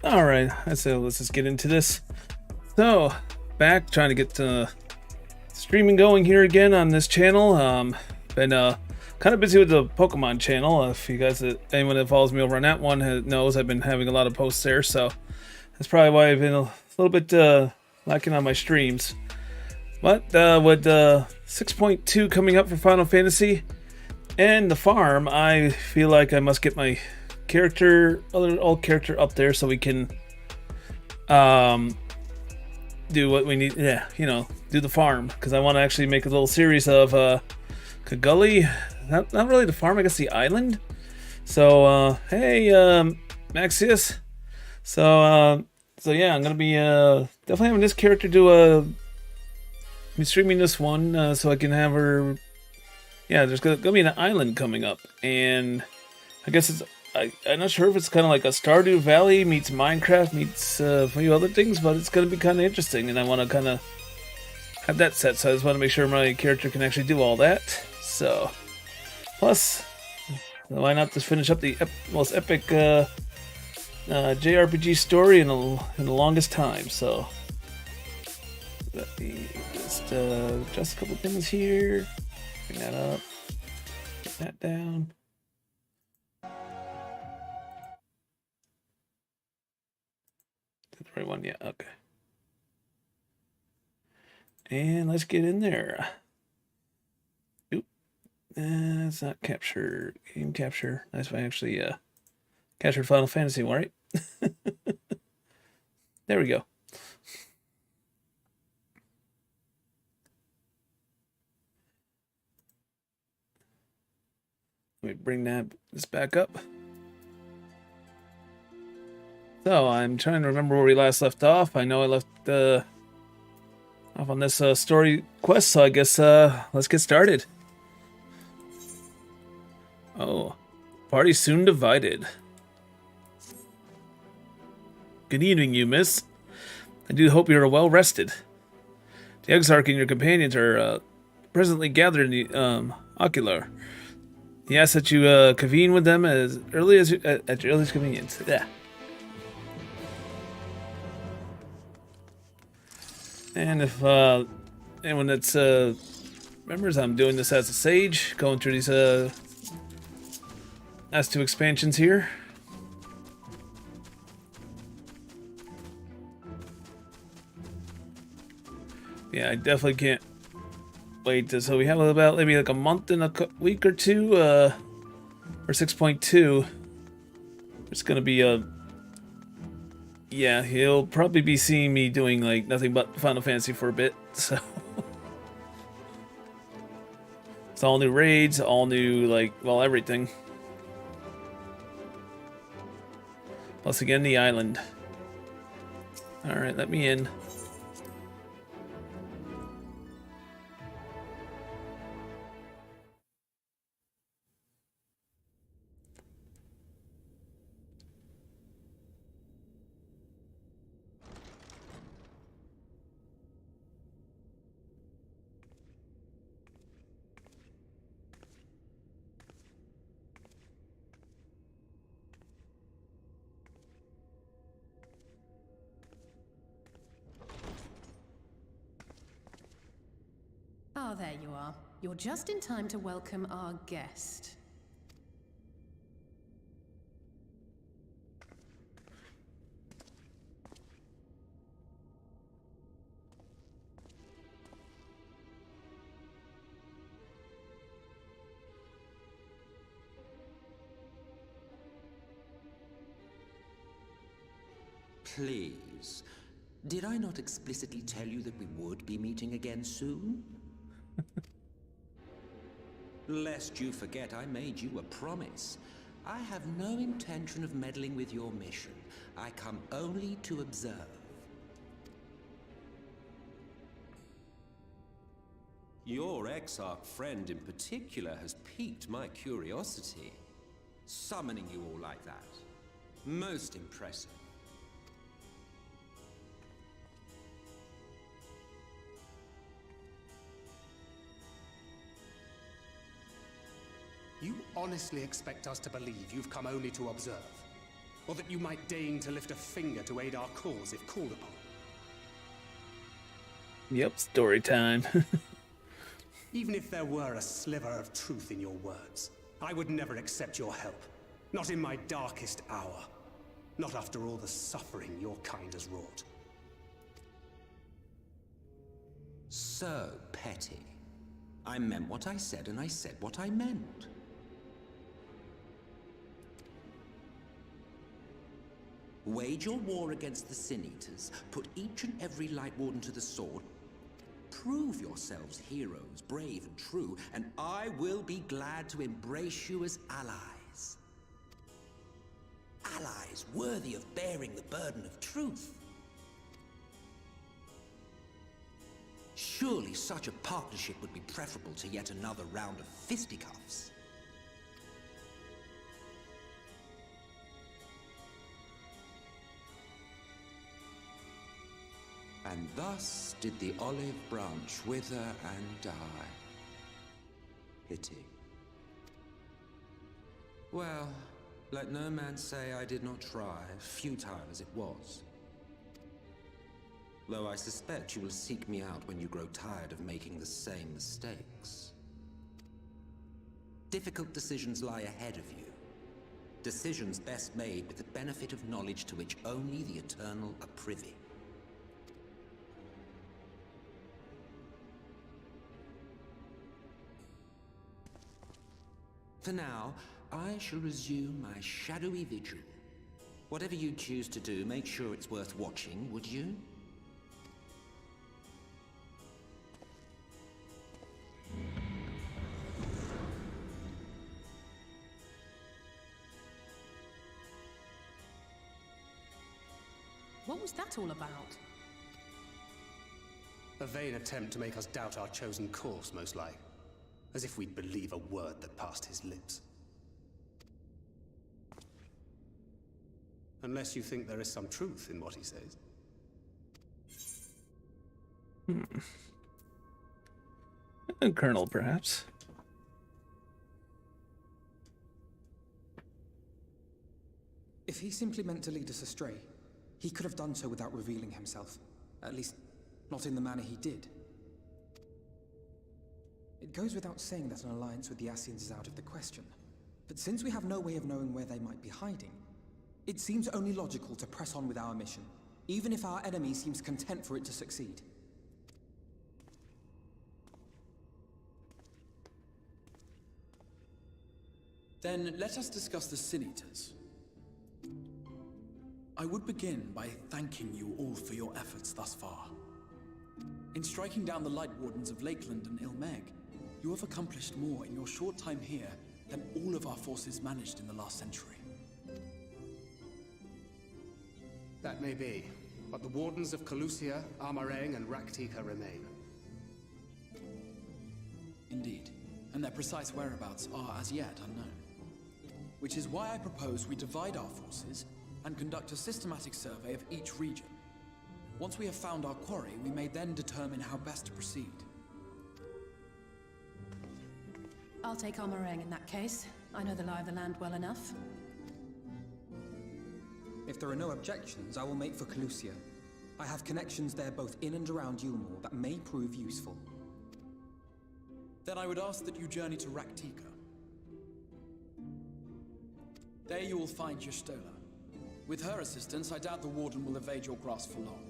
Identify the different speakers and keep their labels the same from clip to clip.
Speaker 1: All right, so let's just get into this. So, back trying to get streaming going here again on this channel. Been kind of busy with the Pokemon channel. If you guys, anyone that follows me over on that one knows, I've been having a lot of posts there. So that's probably why I've been a little bit lacking on my streams. But with 6.2 coming up for Final Fantasy and the farm, I feel like I must get my old character up there so we can do what we need. Yeah, do the farm, because I want to actually make a little series of Kagully. Not really the farm, I guess the island. So hey, Maxius. So yeah, I'm gonna be definitely having this character be streaming this one so I can have her. Yeah, there's gonna be an island coming up, and I guess I'm not sure if it's kind of like a Stardew Valley meets Minecraft meets a few other things, but it's going to be kind of interesting, and I want to kind of have that set, so I just want to make sure my character can actually do all that. So, plus, why not just finish up the most epic JRPG story in the longest time? So, let me just adjust a couple things here, bring that up, get that down. The right one, yeah, okay. And let's get in there. Oop, it's not capture, game capture. That's why I actually captured Final Fantasy, right? There we go. Let me bring this back up. So I'm trying to remember where we last left off. I know I left off on this story quest, so I guess let's get started. Oh, party soon divided. Good evening, you miss. I do hope you are well rested. The Exarch and your companions are presently gathered in the Ocular. He asks that you convene with them as early as at your earliest convenience. Yeah. And if anyone that's remembers, I'm doing this as a sage, going through these last two expansions here. Yeah, I definitely can't wait. So we have about maybe like a month and a week or two, or 6.2. It's gonna be a. Yeah, he'll probably be seeing me doing like nothing but Final Fantasy for a bit, so. It's all new raids, all new, like, well, everything. Plus again, the island. Alright, let me in.
Speaker 2: Ah, there you are. You're just in time to welcome our guest.
Speaker 3: Please. Did I not explicitly tell you that we would be meeting again soon? Lest you forget, I made you a promise. I have no intention of meddling with your mission. I come only to observe. Your Exarch friend in particular has piqued my curiosity. Summoning you all like that. Most impressive.
Speaker 4: You honestly expect us to believe you've come only to observe? or that you might deign to lift a finger to aid our cause if called upon.
Speaker 1: Yep, story time.
Speaker 4: Even if there were a sliver of truth in your words, I would never accept your help. Not in my darkest hour. Not after all the suffering your kind has wrought.
Speaker 3: So petty. I meant what I said, and I said what I meant. Wage your war against the Sin Eaters, put each and every Light Warden to the sword, prove yourselves heroes, brave and true, and I will be glad to embrace you as allies. Allies worthy of bearing the burden of truth. Surely such a partnership would be preferable to yet another round of fisticuffs. And thus did the olive branch wither and die. Pity. Well, let no man say I did not try, futile as it was. Though I suspect you will seek me out when you grow tired of making the same mistakes. Difficult decisions lie ahead of you. Decisions best made with the benefit of knowledge to which only the Eternal are privy. For now, I shall resume my shadowy vigil. Whatever you choose to do, make sure it's worth watching, would you?
Speaker 2: What was that all about?
Speaker 4: A vain attempt to make us doubt our chosen course, most like. As if we'd believe a word that passed his lips. Unless you think there is some truth in what he says.
Speaker 1: A colonel, perhaps.
Speaker 5: If he simply meant to lead us astray, he could have done so without revealing himself. At least, not in the manner he did. It goes without saying that an alliance with the Ascians is out of the question. But since we have no way of knowing where they might be hiding, it seems only logical to press on with our mission, even if our enemy seems content for it to succeed.
Speaker 6: Then let us discuss the Sin Eaters. I would begin by thanking you all for your efforts thus far. In striking down the Light Wardens of Lakeland and Ilmeg, you have accomplished more in your short time here than all of our forces managed in the last century.
Speaker 4: That may be, but the Wardens of Calusia, Amareng, and Raktika remain.
Speaker 6: Indeed, and their precise whereabouts are as yet unknown. Which is why I propose we divide our forces and conduct a systematic survey of each region. Once we have found our quarry, we may then determine how best to proceed.
Speaker 2: I'll take Amareng in that case. I know the lie of the land well enough.
Speaker 5: If there are no objections, I will make for Calusia. I have connections there both in and around Yulmore that may prove useful.
Speaker 6: Then I would ask that you journey to Raktika. There you will find Y'shtola. With her assistance, I doubt the Warden will evade your grasp for long.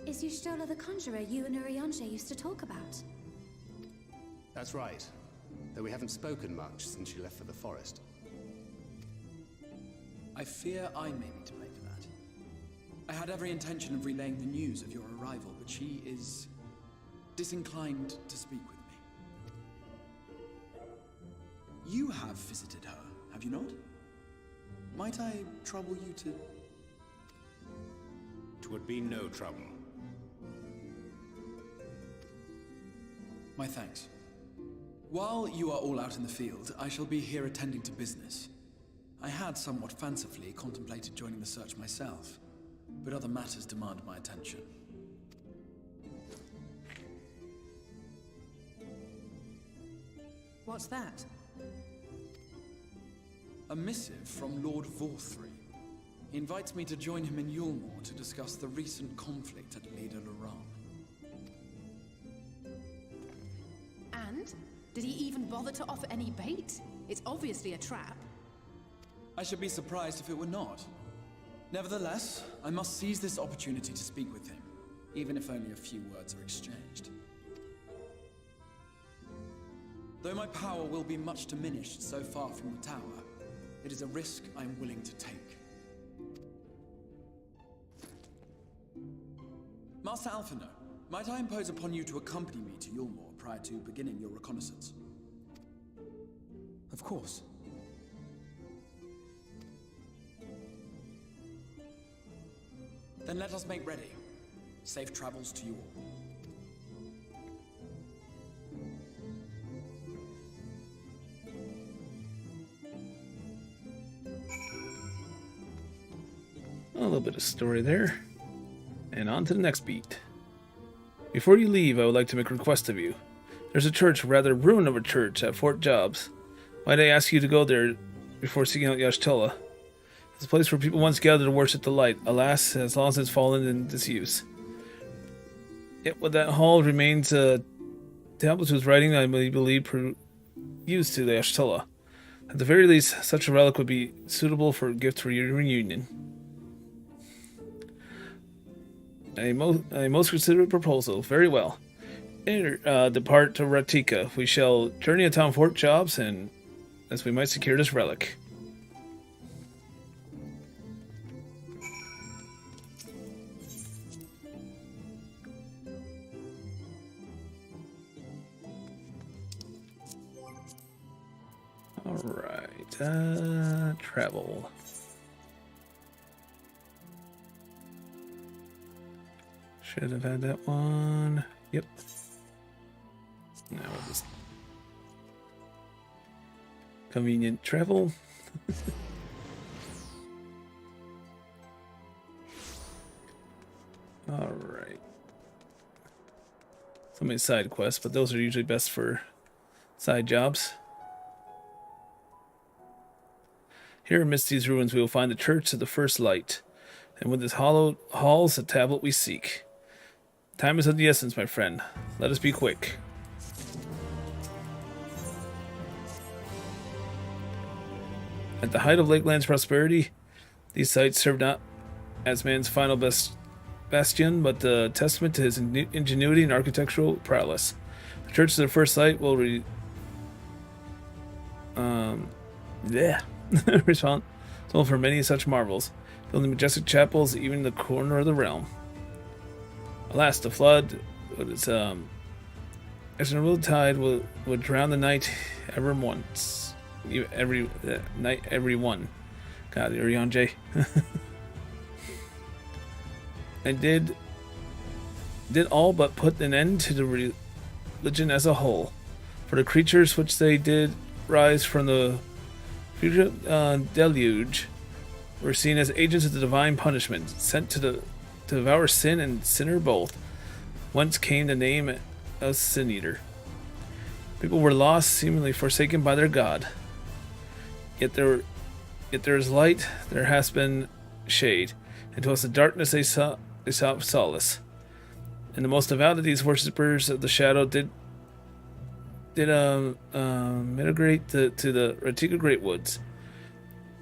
Speaker 7: Is Y'shtola the conjurer you and Urianger used to talk about?
Speaker 4: That's right. Though we haven't spoken much since she left for the forest.
Speaker 6: I fear I may be to blame for that. I had every intention of relaying the news of your arrival, but she is disinclined to speak with me. You have visited her, have you not? Might I trouble you to...
Speaker 4: 'Twould be no trouble.
Speaker 6: My thanks. While you are all out in the field, I shall be here attending to business. I had somewhat fancifully contemplated joining the search myself, but other matters demand my attention.
Speaker 2: What's that?
Speaker 6: A missive from Lord Vorthry. He invites me to join him in Yulmore to discuss the recent conflict at Leda Luran.
Speaker 2: And? Did he even bother to offer any bait? It's obviously a trap.
Speaker 6: I should be surprised if it were not. Nevertheless, I must seize this opportunity to speak with him, even if only a few words are exchanged. Though my power will be much diminished so far from the tower, it is a risk I am willing to take. Master Alphino, might I impose upon you to accompany me to Yulmore prior to beginning your reconnaissance?
Speaker 5: Of course.
Speaker 6: Then let us make ready. Safe travels to you all.
Speaker 1: A little bit of story there. And on to the next beat. Before you leave, I would like to make a request of you. There's a church, rather ruin of a church, at Fort Jobs. Might I ask you to go there before seeking out Y'shtola? It's a place where people once gathered to worship the light. Alas, as long as it's fallen in disuse. Yet with that hall remains a tablet whose writing I believe used to the Y'shtola. At the very least, such a relic would be suitable for a gift for your reunion. A most considerate proposal. Very well. Depart to Ratika. We shall journey upon Fort Jobs, and as we might secure this relic. Alright, travel. Should have had that one. Yep. Now we'll just convenient travel. Alright. So many side quests, but those are usually best for side jobs. Here amidst these ruins we will find the Church of the First Light, and with this hallowed halls the tablet we seek. Time is of the essence, my friend. Let us be quick. At the height of Lakeland's prosperity, these sites served not as man's final bastion, but a testament to his ingenuity and architectural prowess. The Church of the First Light will responsible for many such marvels, building majestic chapels even in the corner of the realm. Alas, the flood, with its extraordinary tide, would drown the night every one. God, Urianje. And did all but put an end to the religion as a whole. For the creatures which they did rise from the future deluge were seen as agents of the divine punishment, sent to devour sin and sinner both, whence came the name of Sin Eater. People were lost, seemingly forsaken by their god. Yet there is light, there has been shade, and to us the darkness they sought solace. And the most devout of these worshippers of the shadow did migrate to the Ratika Great Woods.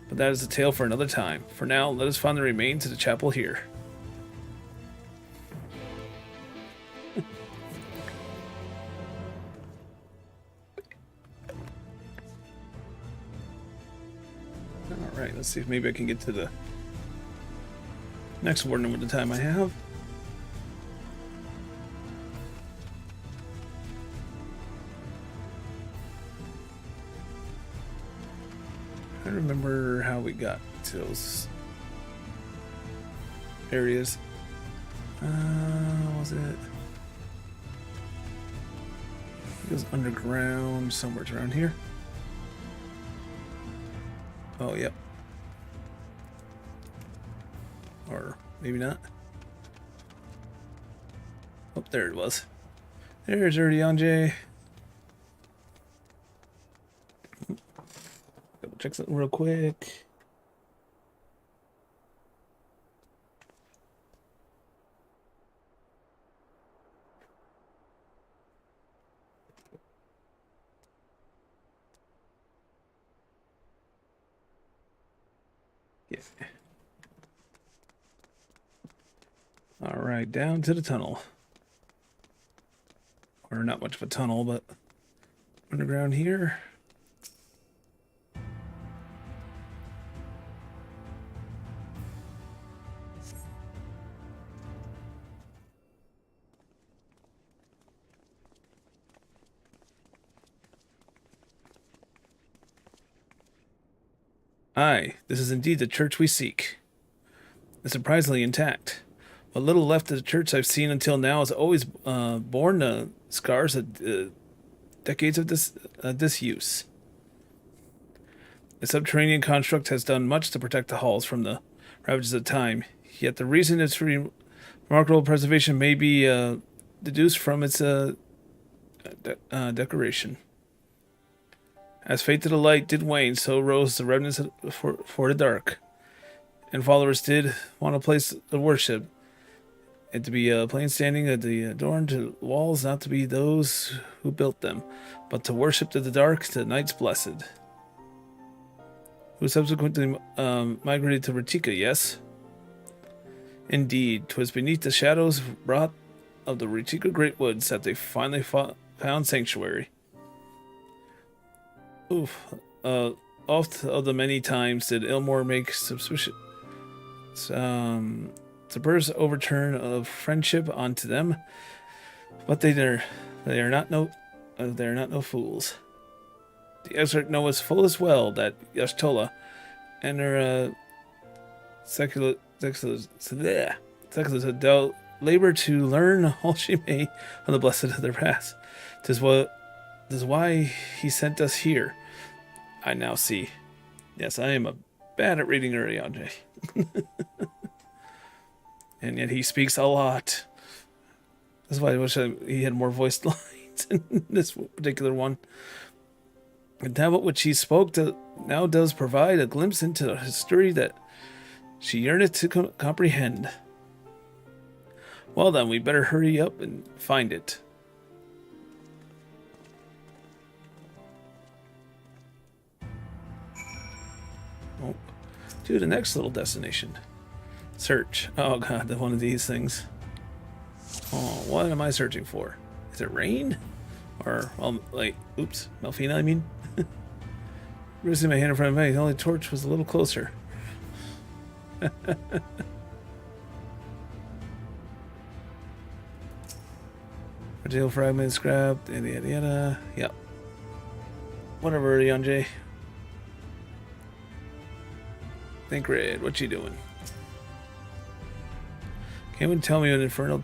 Speaker 1: But that is a tale for another time. For now, let us find the remains of the chapel here. Alright, let's see if maybe I can get to the next warden with the time I have. I don't remember how we got to those areas. Was it? It was underground, somewhere around here. Oh, yep. Or maybe not. Oh, there it was. There's Urianje. check something real quick. Yeah. All right, down to the tunnel. Or not much of a tunnel, but underground here. Aye, this is indeed the church we seek. It's surprisingly intact. What little left of the church I've seen until now has always borne the scars of decades of disuse. The subterranean construct has done much to protect the halls from the ravages of time, yet the reason its remarkable preservation may be deduced from its decoration. As fate to the light did wane, so rose the remnants for the dark. And followers did want a place of worship, and to be plain standing at the adorned walls, not to be those who built them, but to worship to the dark, to the night's blessed. Who subsequently migrated to Ratika, yes? Indeed, 'twas beneath the shadows brought of the Ratika Great Woods that they finally found sanctuary. Oof. Oft of the many times did Ilmore make suspicious overturn of friendship onto them, but they are not no fools. The excerpt knows full as well that Yashtola and her seculars had dealt labor to learn all she may on the blessed of their past. 'Tis why he sent us here. I now see. Yes, I am bad at reading Urianger. And yet he speaks a lot. That's why I wish he had more voiced lines in this particular one. The tablet which he spoke to now does provide a glimpse into the history that she yearneth to comprehend. Well then, we better hurry up and find it. Oh, to the next little destination. Search. Oh god, one of these things. Oh, what am I searching for? Is it rain? Or, well, like, oops, Melfina, I mean? Raising my hand in front of me, the only torch was a little closer. Material fragment scrapped, yada yada yada. Yep. Whatever, Yonjay. Think red, what you doing? Can't even tell me what an infernal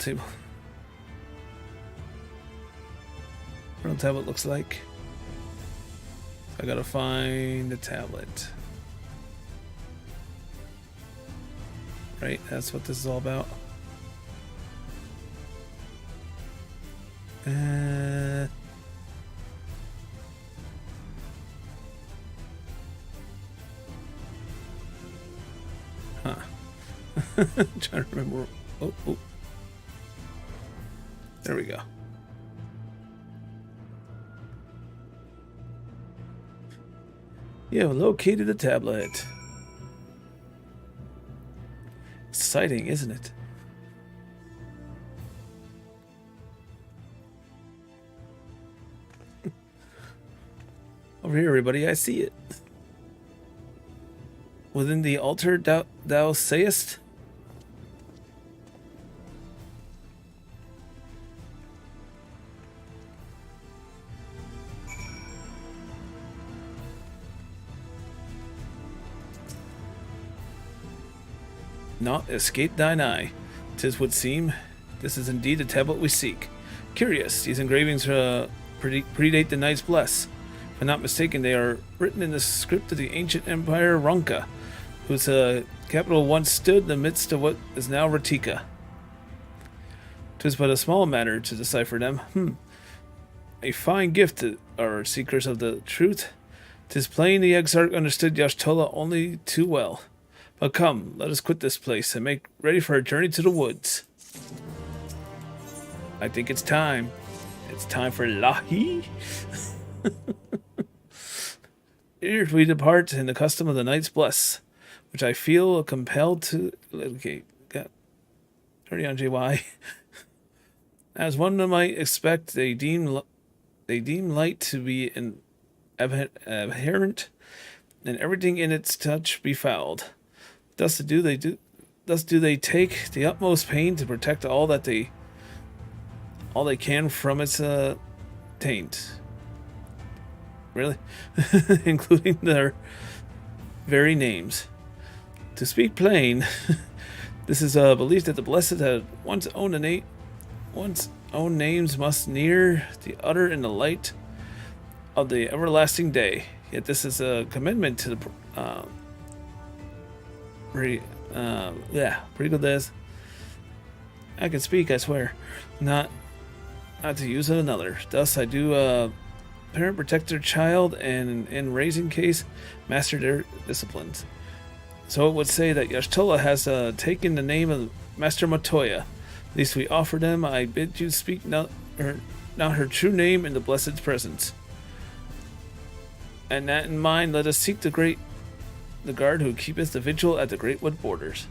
Speaker 1: tablet looks like. I gotta find the tablet. Right, that's what this is all about. Huh. I'm trying to remember. Oh. There we go. You have located the tablet. Exciting, isn't it? Over here, everybody, I see it. Within the altar thou sayest? Naught escape thine eye. 'Tis would seem. This is indeed the tablet we seek. Curious, these engravings predate the Knight's Bless. If I'm not mistaken, they are written in the script of the ancient empire Ronka, whose capital once stood in the midst of what is now Ratika. 'Tis but a small matter to decipher them. A fine gift to our seekers of the truth. 'Tis plain the Exarch understood Y'shtola only too well. But come, let us quit this place and make ready for a journey to the woods. I think it's time. It's time for La-Hee. Here we depart in the custom of the Knight's Bless, which I feel compelled to... Okay, got 30 on JY. As one might expect, they deem light to be inherent, and everything in its touch befouled. Thus do they take the utmost pain to protect all they can from its taint. Really? Including their very names. To speak plain, this is a belief that the blessed had once own names must near the utter in the light of the everlasting day. Yet this is a commitment to the pretty good as I can speak, I swear. Not to use it another. Thus I do parent protect their child, and in raising case master their disciplines. So it would say that Y'shtola has taken the name of Master Matoya. At least we offer them. I bid you speak not her true name in the blessed's presence. And that in mind, let us seek the guard who keepeth the vigil at the great wood borders.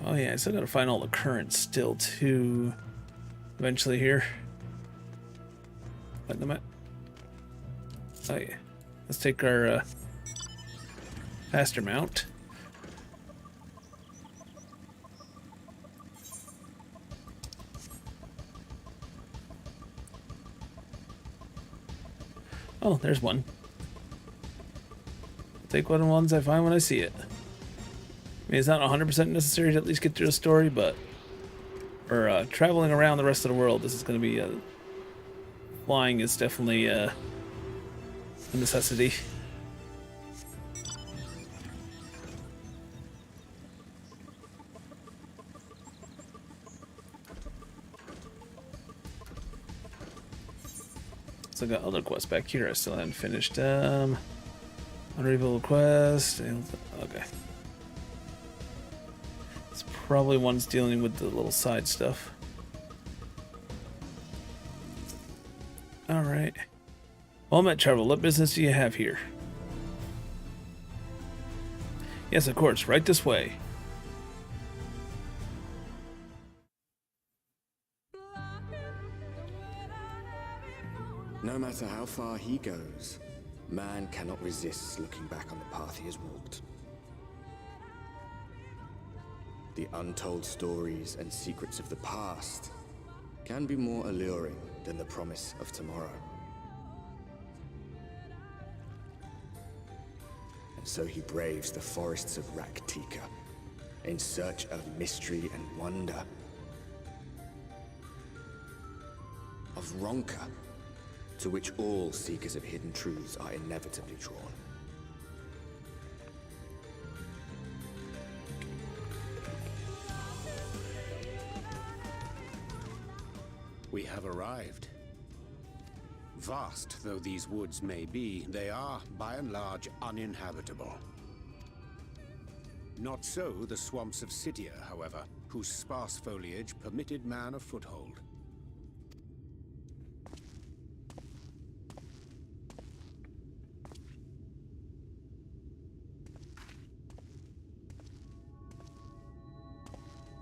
Speaker 1: Oh yeah, I still gotta find all the currents still too. Eventually here. Let them at. Oh yeah. Let's take our faster mount. Oh, there's one. I'll take one of the ones I find when I see it. I mean, it's not 100% necessary to at least get through the story, but for traveling around the rest of the world, this is going to be flying is definitely a necessity. So I got other quests back here I still haven't finished. Unrevealed quest. Okay. It's probably one's dealing with the little side stuff. Alright. Well, I'm at travel. What business do you have here? Yes, of course. Right this way.
Speaker 8: No matter how far he goes, man cannot resist looking back on the path he has walked. The untold stories and secrets of the past can be more alluring than the promise of tomorrow. And so he braves the forests of Raktika in search of mystery and wonder. Of Ronka, to which all seekers of hidden truths are inevitably drawn.
Speaker 9: We have arrived. Vast though these woods may be, they are, by and large, uninhabitable. Not so the swamps of Cydia, however, whose sparse foliage permitted man a foothold.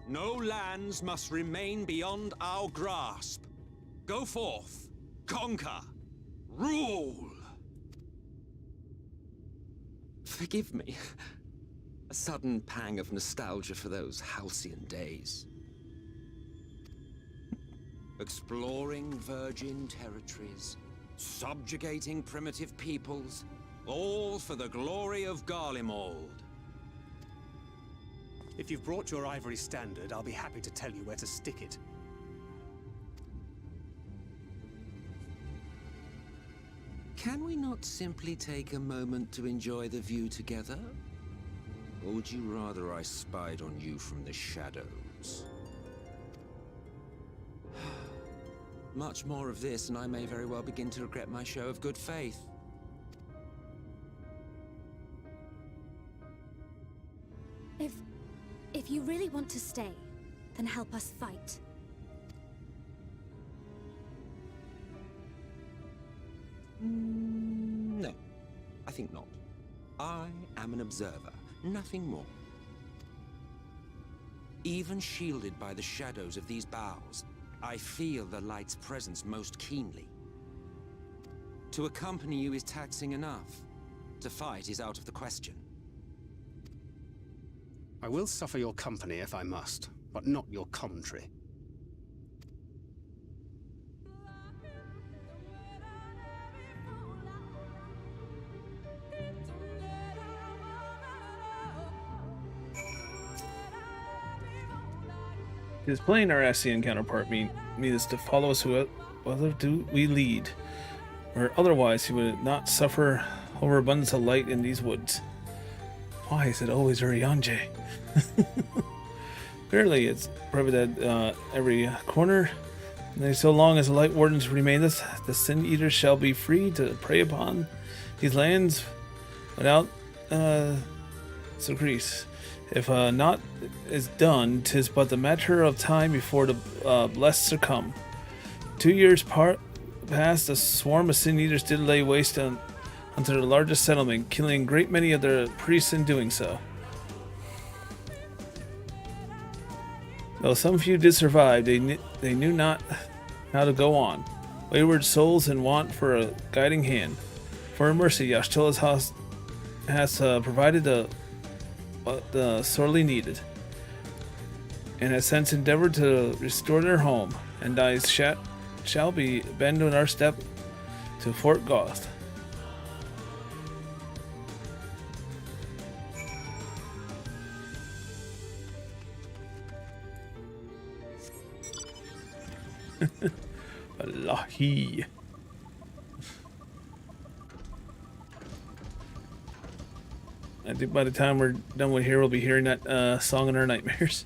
Speaker 4: No lands must remain beyond our grasp. Go forth, conquer, rule!
Speaker 3: Forgive me. A sudden pang of nostalgia for those halcyon days. Exploring virgin territories, subjugating primitive peoples,
Speaker 4: All for the glory of Garlemald. If you've brought your ivory standard, I'll be happy to tell you where to stick it.
Speaker 3: Can we not simply take a moment to enjoy the view together? Or would you rather I spied on you from the shadows? Much more of this, and I may very well begin to regret my show of good faith.
Speaker 7: If you really want to stay, then help us fight.
Speaker 3: No, I think not. I am an observer, nothing more. Even shielded by the shadows of these boughs, I feel the light's presence most keenly. To accompany you is taxing enough. To fight is out of the question.
Speaker 9: I will suffer your company if I must, but not your commentary.
Speaker 1: His plain our Ascian counterpart means to follow us whether do we lead, or otherwise he would not suffer overabundance of light in these woods. Why is it always Urianger? Clearly, it's prohibited every corner. And so long as the Light Wardens remain us, the Sin Eaters shall be free to prey upon these lands without decrease. If naught is done, 'tis but the matter of time before the blessed succumb. 2 years past, a swarm of Sin Eaters did lay waste unto the largest settlement, killing a great many of their priests in doing so. Though some few did survive, they knew not how to go on. Wayward souls in want for a guiding hand. For her mercy, Y'shtola has provided what sorely needed, and has since endeavored to restore their home, and I shall be bending our step to Fort Goth. La-Hee. I think by the time we're done with here, we'll be hearing that song in our nightmares.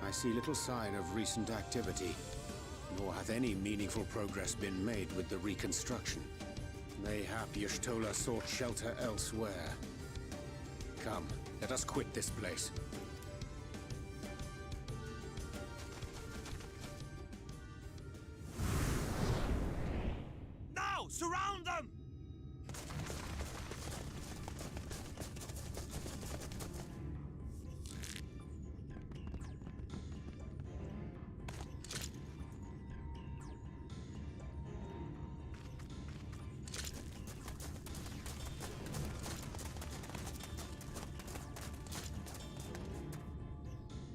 Speaker 9: I see little sign of recent activity, nor hath any meaningful progress been made with the reconstruction. Mayhap Y'shtola sought shelter elsewhere. Come, let us quit this place.
Speaker 3: Now! Surround them!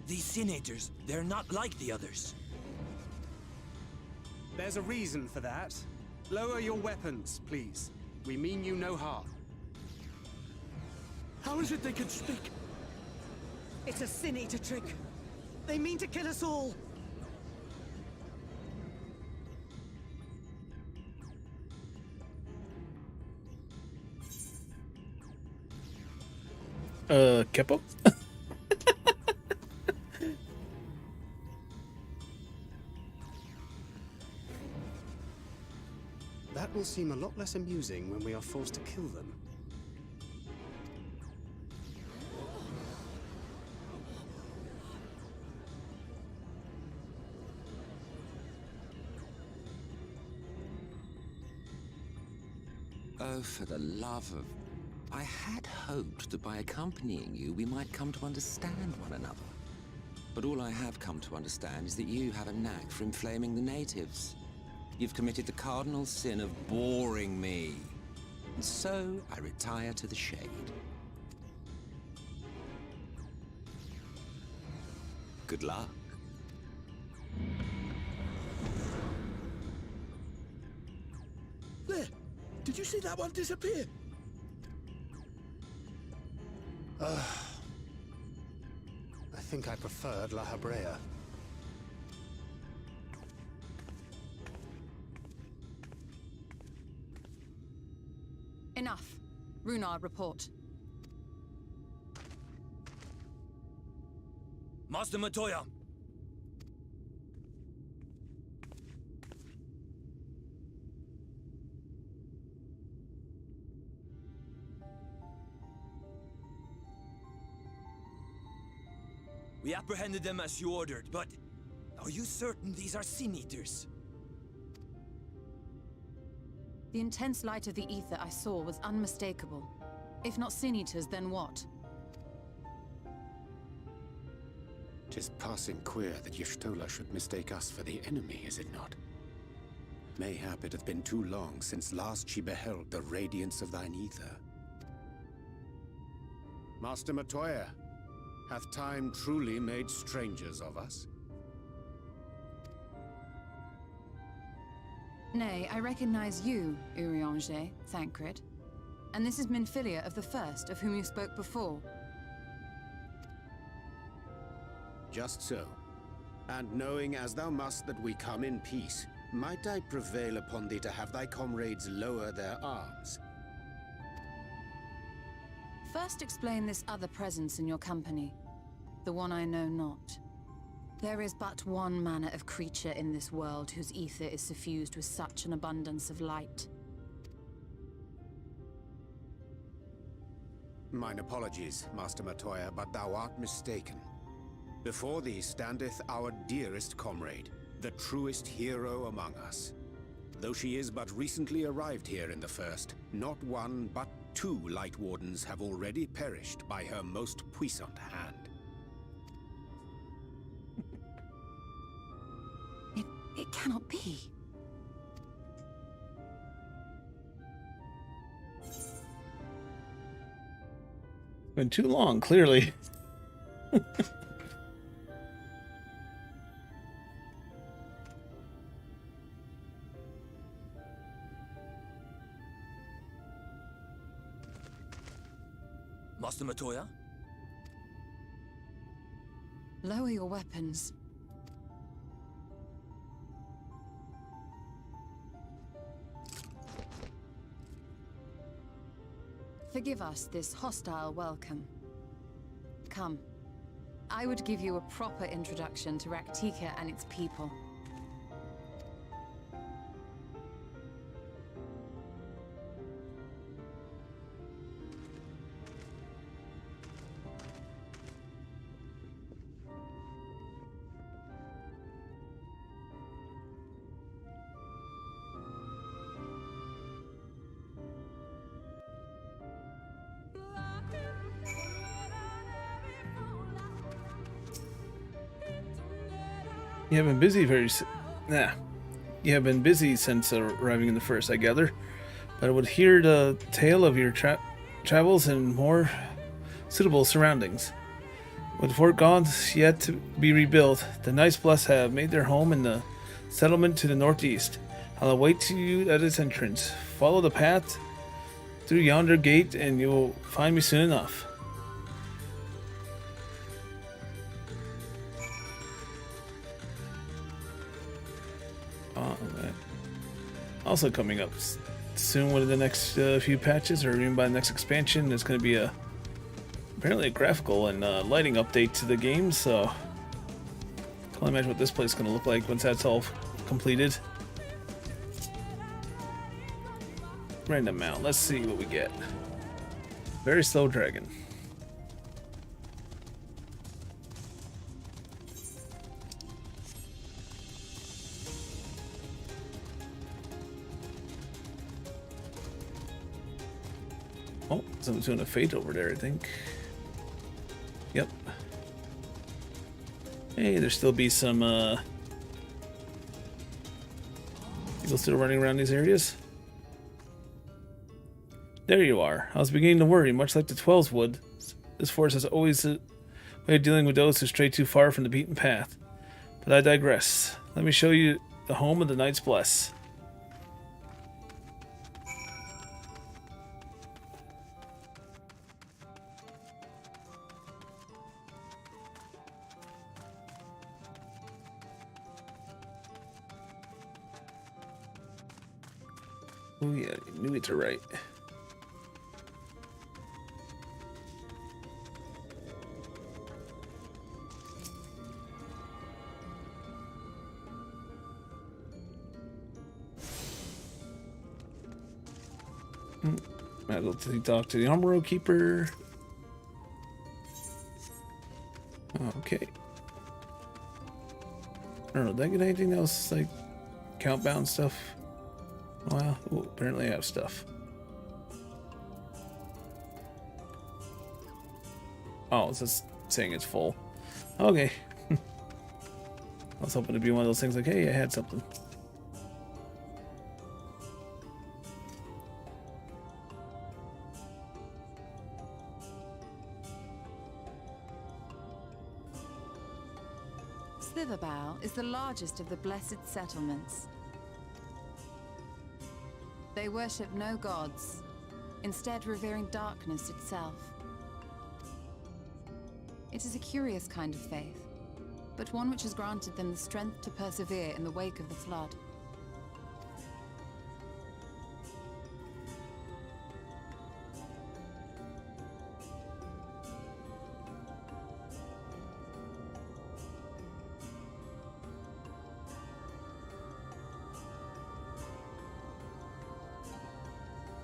Speaker 10: These Sin-Eaters, they're not like the others.
Speaker 4: There's a reason for that. Lower your weapons, please. We mean you no harm.
Speaker 10: How is it they can speak?
Speaker 11: It's a Sin-Eater trick. They mean to kill us all.
Speaker 1: Kepo?
Speaker 9: That will seem a lot less amusing when we are forced to kill them.
Speaker 3: Oh, for the love of... I had hoped that by accompanying you, we might come to understand one another. But all I have come to understand is that you have a knack for inflaming the natives. You've committed the cardinal sin of boring me. And so, I retire to the shade. Good luck.
Speaker 10: There! Did you see that one disappear?
Speaker 9: I think I preferred La-Hee.
Speaker 12: Enough. Runar, report.
Speaker 10: Master Matoya! We apprehended them as you ordered, but are you certain these are Sin Eaters?
Speaker 12: The intense light of the ether I saw was unmistakable. If not Sin Eaters, then what?
Speaker 9: 'Tis passing queer that Y'shtola should mistake us for the enemy, is it not? Mayhap it hath been too long since last she beheld the radiance of thine ether. Master Matoya, hath time truly made strangers of us?
Speaker 12: Nay, I recognize you, Urianger, Thancred. And this is Minfilia of the First, of whom you spoke before.
Speaker 9: Just so. And knowing as thou must that we come in peace, might I prevail upon thee to have thy comrades lower their arms?
Speaker 12: First explain this other presence in your company. The one I know not. There is but one manner of creature in this world whose ether is suffused with such an abundance of light.
Speaker 9: Mine apologies, Master Matoya, but thou art mistaken. Before thee standeth our dearest comrade, the truest hero among us. Though she is but recently arrived here in the First, not one but two Light Wardens have already perished by her most puissant hand.
Speaker 12: It cannot be.
Speaker 1: Been too long, clearly.
Speaker 10: Master Matoya?
Speaker 12: Lower your weapons. Forgive us this hostile welcome. Come. I would give you a proper introduction to Raktika and its people.
Speaker 1: You have been busy You have been busy since arriving in the First, I gather. But I would hear the tale of your travels in more suitable surroundings. With Fort God's yet to be rebuilt, the Nice Bless have made their home in the settlement to the northeast. I'll await you at its entrance. Follow the path through yonder gate and you will find me soon enough. Also coming up soon with the next few patches, or even by the next expansion, there's going to be apparently a graphical and lighting update to the game, so I can't imagine what this place is going to look like once that's all completed. Random mount, let's see what we get. Very slow dragon. Oh, someone's doing a fate over there, I think. Yep. Hey, there still be some People still running around these areas. There you are. I was beginning to worry, much like the Twelves would. This force has always a way of dealing with those who stray too far from the beaten path. But I digress. Let me show you the home of the Knights Bless. Oh yeah, you knew it to write. Might as well talk to the Armor Keeper. Okay. I don't know, did I get anything else like countbound stuff? Well, ooh, apparently I have stuff. Oh, it's just saying it's full. Okay. I was hoping to be one of those things like, hey, I had something.
Speaker 12: Slitherbow is the largest of the blessed settlements. They worship no gods, instead revering darkness itself. It is a curious kind of faith, but one which has granted them the strength to persevere in the wake of the flood.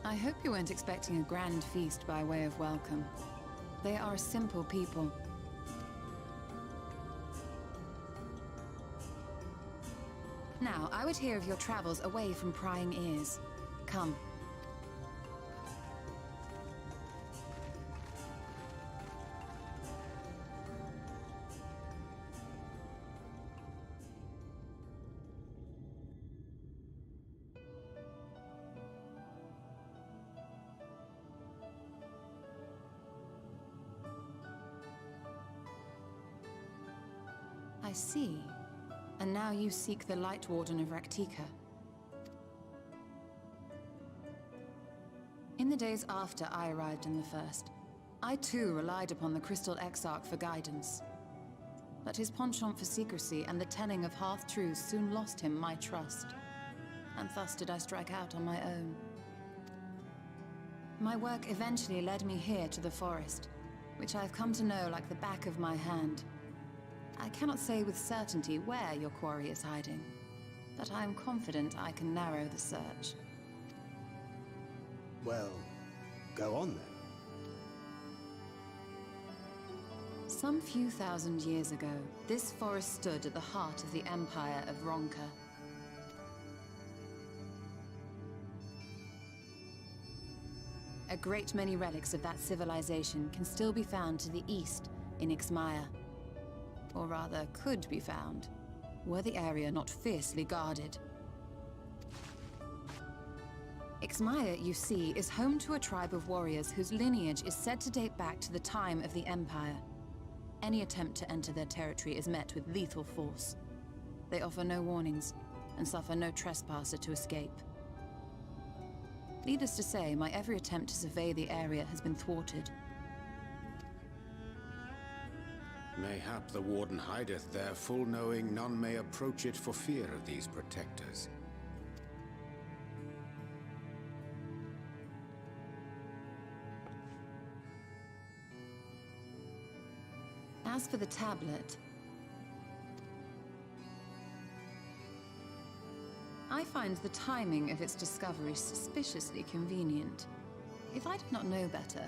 Speaker 12: I hope you weren't expecting a grand feast by way of welcome. They are a simple people. Now, I would hear of your travels away from prying ears. Come. I see. And now you seek the Light Warden of Raktika. In the days after I arrived in the First, I too relied upon the Crystal Exarch for guidance. But his penchant for secrecy and the telling of half-truths soon lost him my trust. And thus did I strike out on my own. My work eventually led me here to the forest, which I've come to know like the back of my hand. I cannot say with certainty where your quarry is hiding, but I am confident I can narrow the search.
Speaker 4: Well, go on then.
Speaker 12: Some few thousand years ago, this forest stood at the heart of the Empire of Ronka. A great many relics of that civilization can still be found to the east in Ixmaya. Or rather, could be found, were the area not fiercely guarded. Ixmaya, you see, is home to a tribe of warriors whose lineage is said to date back to the time of the Empire. Any attempt to enter their territory is met with lethal force. They offer no warnings, and suffer no trespasser to escape. Needless to say, my every attempt to survey the area has been thwarted.
Speaker 9: Mayhap the Warden hideth there, full knowing none may approach it for fear of these protectors.
Speaker 12: As for the tablet, I find the timing of its discovery suspiciously convenient. If I did not know better,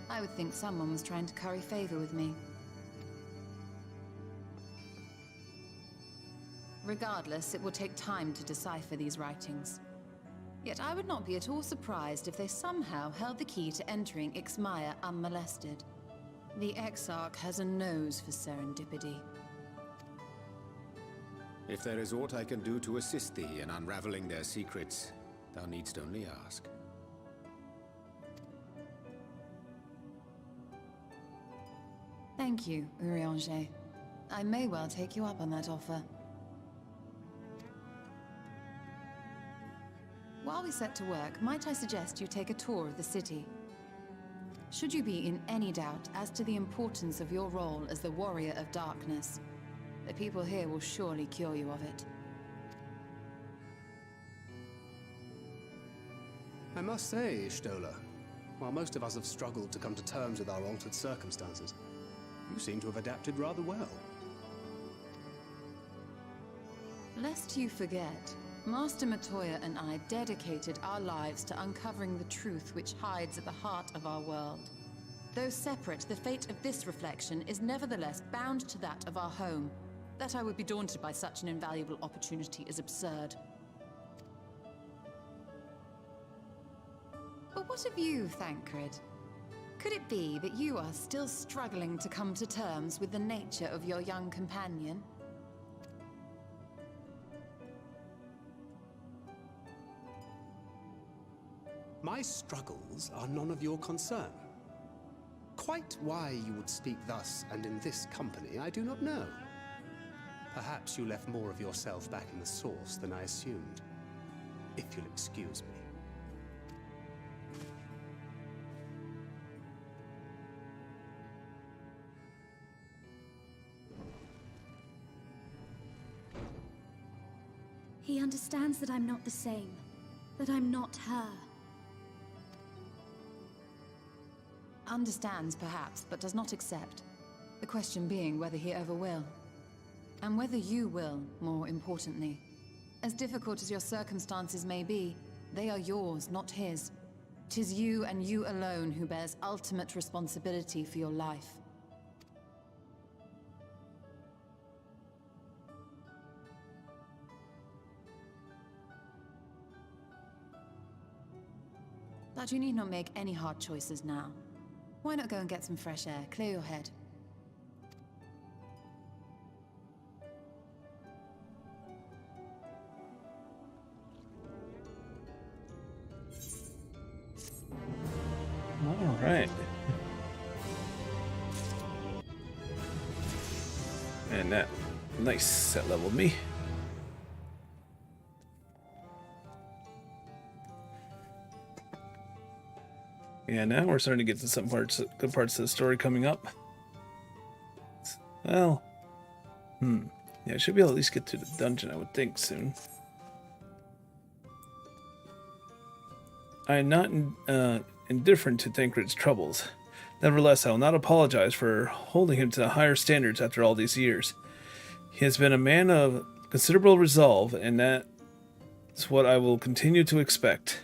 Speaker 12: I would think someone was trying to curry favor with me. Regardless, it will take time to decipher these writings. Yet I would not be at all surprised if they somehow held the key to entering Ixmaya unmolested. The Exarch has a nose for serendipity.
Speaker 9: If there is aught I can do to assist thee in unraveling their secrets, thou needst only ask.
Speaker 12: Thank you, Urianger. I may well take you up on that offer. While we set to work, might I suggest you take a tour of the city? Should you be in any doubt as to the importance of your role as the Warrior of Darkness, the people here will surely cure you of it.
Speaker 4: I must say, Stola, while most of us have struggled to come to terms with our altered circumstances, you seem to have adapted rather well.
Speaker 12: Lest you forget, Master Matoya and I dedicated our lives to uncovering the truth which hides at the heart of our world. Though separate, the fate of this reflection is nevertheless bound to that of our home. That I would be daunted by such an invaluable opportunity is absurd. But what of you, Thancred? Could it be that you are still struggling to come to terms with the nature of your young companion?
Speaker 4: My struggles are none of your concern. Quite why you would speak thus and in this company, I do not know. Perhaps you left more of yourself back in the source than I assumed. If you'll excuse me.
Speaker 7: He understands that I'm not the same. That I'm not her.
Speaker 12: Understands, perhaps, but does not accept. The question being whether he ever will. And whether you will, more importantly. As difficult as your circumstances may be, they are yours, not his. 'Tis you and you alone who bears ultimate responsibility for your life. But you need not make any hard choices now. Why not go and get some fresh air, clear your head?
Speaker 1: All right. And that, nice, that leveled me. Yeah, now we're starting to get to some parts, good parts of the story coming up. Well, yeah, I should be able to at least get to the dungeon, I would think, soon. I am not indifferent to Thancred's troubles. Nevertheless, I will not apologize for holding him to higher standards after all these years. He has been a man of considerable resolve, and that's what I will continue to expect.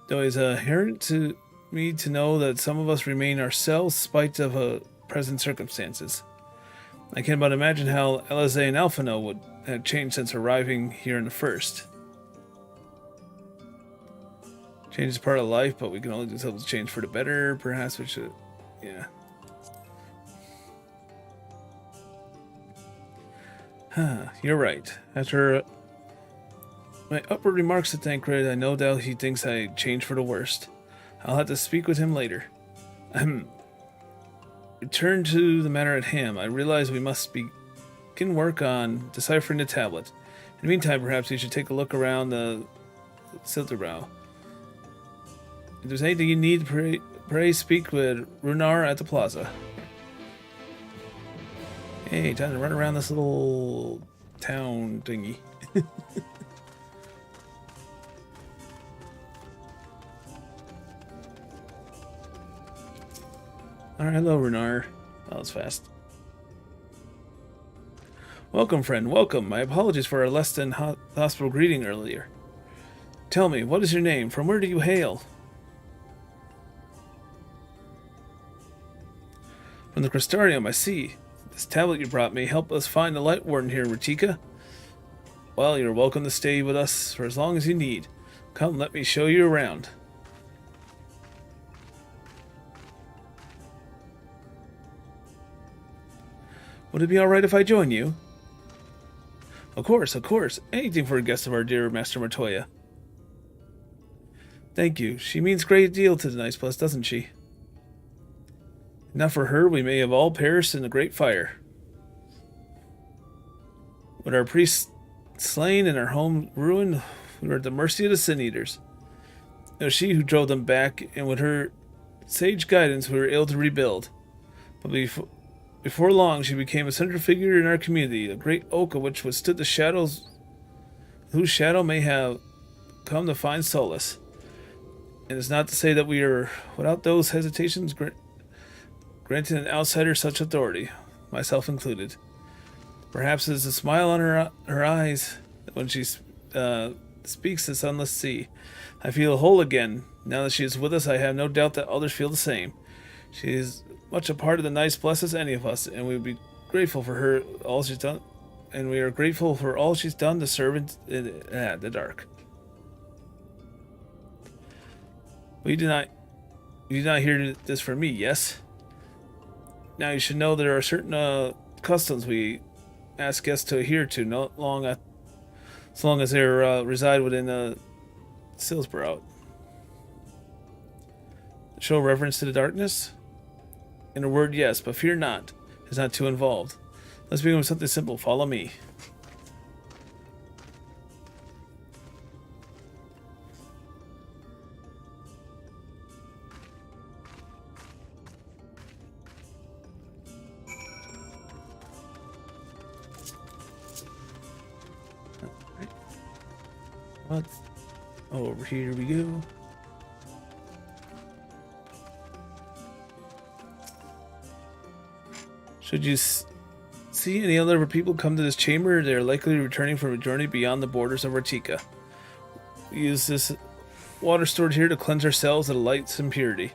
Speaker 1: Though it is inherent to me to know that some of us remain ourselves spite of present circumstances. I can but imagine how Elize and Alphino would have changed since arriving here in the first. Change is part of life, but we can only do something to change for the better. Perhaps we should, yeah. You're right. After my upward remarks to Thancred, I no doubt he thinks I changed for the worst. I'll have to speak with him later. Return to the matter at hand. I realize we must begin work on deciphering the tablet. In the meantime, perhaps you should take a look around the Silterbrow. If there's anything you need, pray speak with Runar at the plaza. Hey, time to run around this little town thingy. Alright, hello Runar. That was fast. Welcome, friend, welcome. My apologies for our less than hospitable greeting earlier. Tell me, what is your name? From where do you hail? From the Crystarium, I see. This tablet you brought may help us find the Light Warden here, Ratika. Well, you're welcome to stay with us for as long as you need. Come, let me show you around. Would it be alright if I join you? Of course, of course. Anything for a guest of our dear Master Montoya. Thank you. She means a great deal to the Nice Plus, doesn't she? Not for her, we may have all perished in the great fire. With our priests slain and our home ruined, we were at the mercy of the Sin Eaters. It was she who drove them back, and with her sage guidance we were able to rebuild. But before long she became a central figure in our community, a great oak of which withstood the shadows, whose shadow may have come to find solace. And it's not to say that we are without those hesitations granting an outsider such authority, myself included. Perhaps it is a smile on her eyes when she speaks the sunless sea. I feel whole again. Now that she is with us, I have no doubt that others feel the same. She is much a part of the Nice Plus as any of us, and we would be grateful for her all she's done. And we are grateful for all she's done to serve in the dark. You did not hear this from me, yes? Now you should know there are certain customs we ask guests to adhere to, as long as they reside within Silsborough. Show reverence to the darkness? In a word, yes, but fear not. It's not too involved. Let's begin with something simple. Follow me. What? Oh, over here we go. Should you see any other people come to this chamber, they are likely returning from a journey beyond the borders of Artika. We use this water stored here to cleanse ourselves of light's impurity.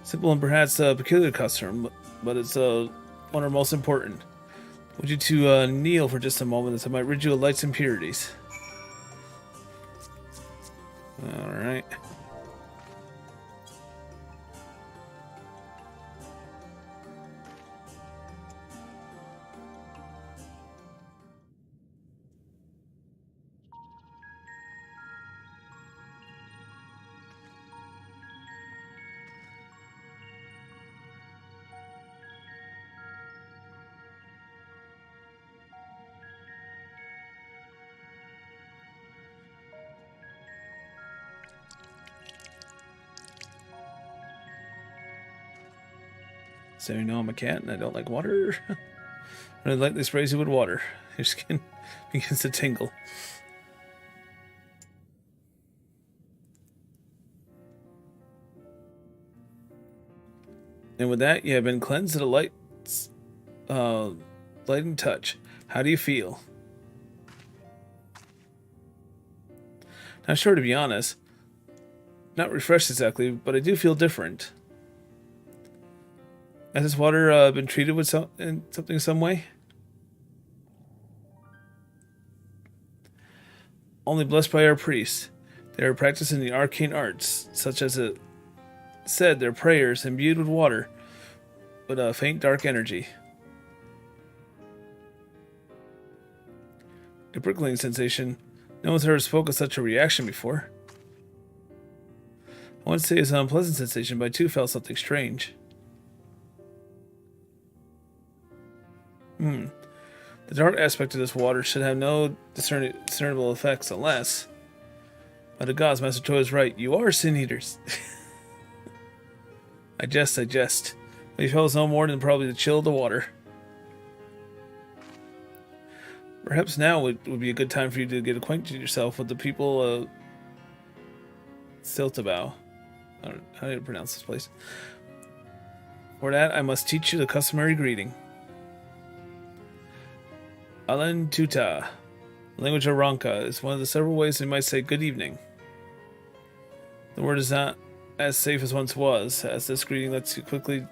Speaker 1: Simple and perhaps a peculiar custom, but it's one of our most important. Would you two kneel for just a moment as I might rid you of light's impurities? Alright. So you know I'm a cat and I don't like water. When I lightly sprays you with water, your skin begins to tingle. And with that, you have been cleansed of the light's lighting touch. How do you feel? Not sure, to be honest. Not refreshed exactly, but I do feel different. Has this water been treated with something some way? Only blessed by our priests. They are practicing the arcane arts, such as it said, their prayers imbued with water, with a faint dark energy. A prickling sensation. No one's ever spoke of such a reaction before. I wouldn't say it's an unpleasant sensation, but I too felt something strange. The dark aspect of this water should have no discernible effects unless... By the gods, Master Toy is right. You are sin eaters. I jest. But you felt no more than probably the chill of the water. Perhaps now would be a good time for you to get acquainted yourself with the people of Siltabao. I don't know how to pronounce this place. For that, I must teach you the customary greeting. Alen Tuta, language of Ronka, is one of the several ways they might say good evening. The word is not as safe as once was, as this greeting lets you quickly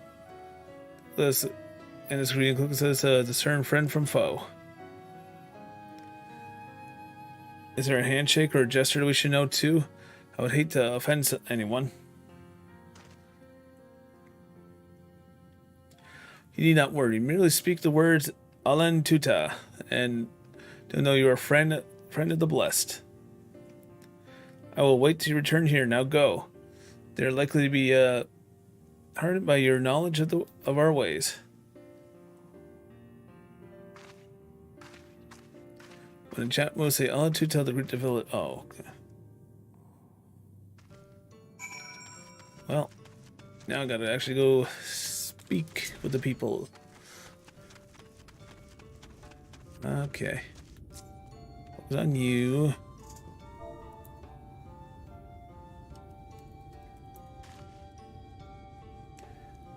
Speaker 1: discern friend from foe. Is there a handshake or a gesture that we should know too? I would hate to offend anyone. You need not worry. Merely speak the words Alen Tuta, and To know you are a friend of the blessed. I will wait till you return here. Now go. They are likely to be hardened by your knowledge of our ways. When the chat will say, "I'll to tell the group to fill it." Oh, okay. Well, now I gotta actually go speak with the people. Okay. Focus on you.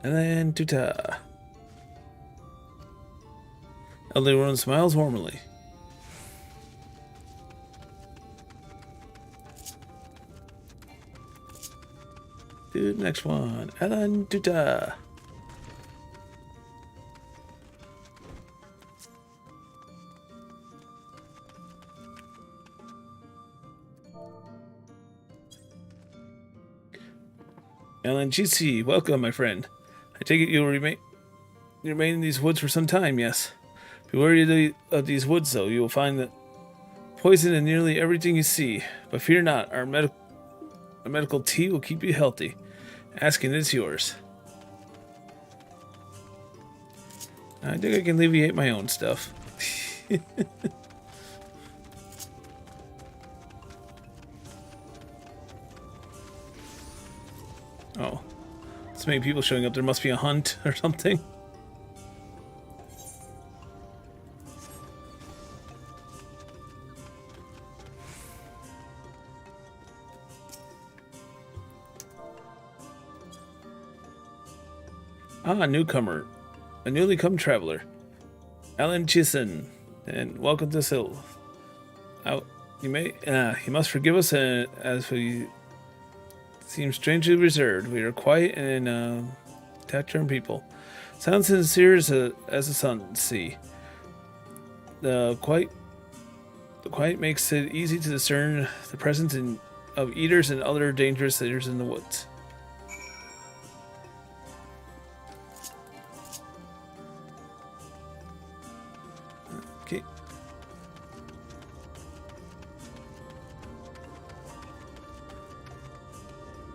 Speaker 1: And then Tuta. Everyone smiles warmly. Do the next one. Alan Tuta. Alan GC, welcome, my friend. I take it you'll remain in these woods for some time, yes. Be wary of these woods, though. You will find that poison in nearly everything you see. But fear not, our medical tea will keep you healthy. Asking is yours. I think I can alleviate my own stuff. Oh. So many people showing up. There must be a hunt or something. Ah, newcomer. A newly come traveler. Alan Chison. And welcome to Sil. You must forgive us as we seem strangely reserved. We are quiet and taciturn people. Sound sincere as the sun sea. The quiet makes it easy to discern the presence of eaters and other dangerous eaters in the woods. Okay.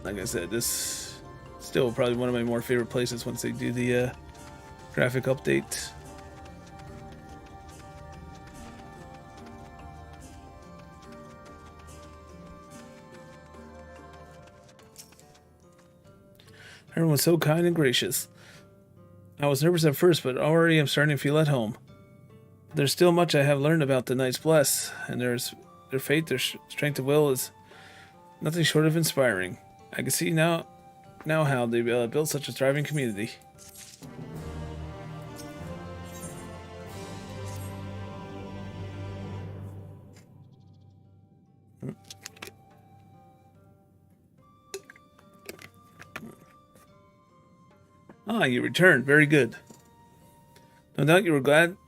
Speaker 1: Like I said, this is still probably one of my more favorite places once they do the graphic update. Everyone was so kind and gracious. I was nervous at first, but already I'm starting to feel at home. There's still much I have learned about the Knights Bless, and their faith, their strength of will is nothing short of inspiring. I can see now how they built such a thriving community. Ah, you returned. Very good. No doubt you were glad.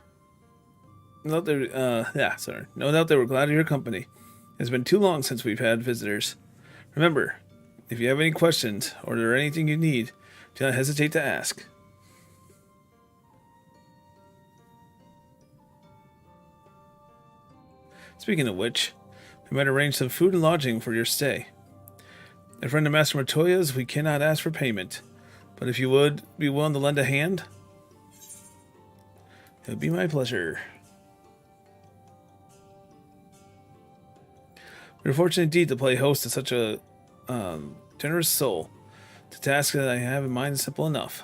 Speaker 1: No doubt they were glad of your company. It's been too long since we've had visitors. Remember, if you have any questions or there are anything you need, do not hesitate to ask. Speaking of which, we might arrange some food and lodging for your stay. A friend of Master Matoya's, we cannot ask for payment, but if you would be willing to lend a hand, it would be my pleasure. We are fortunate indeed to play host to such a generous soul. The task that I have in mind is simple enough.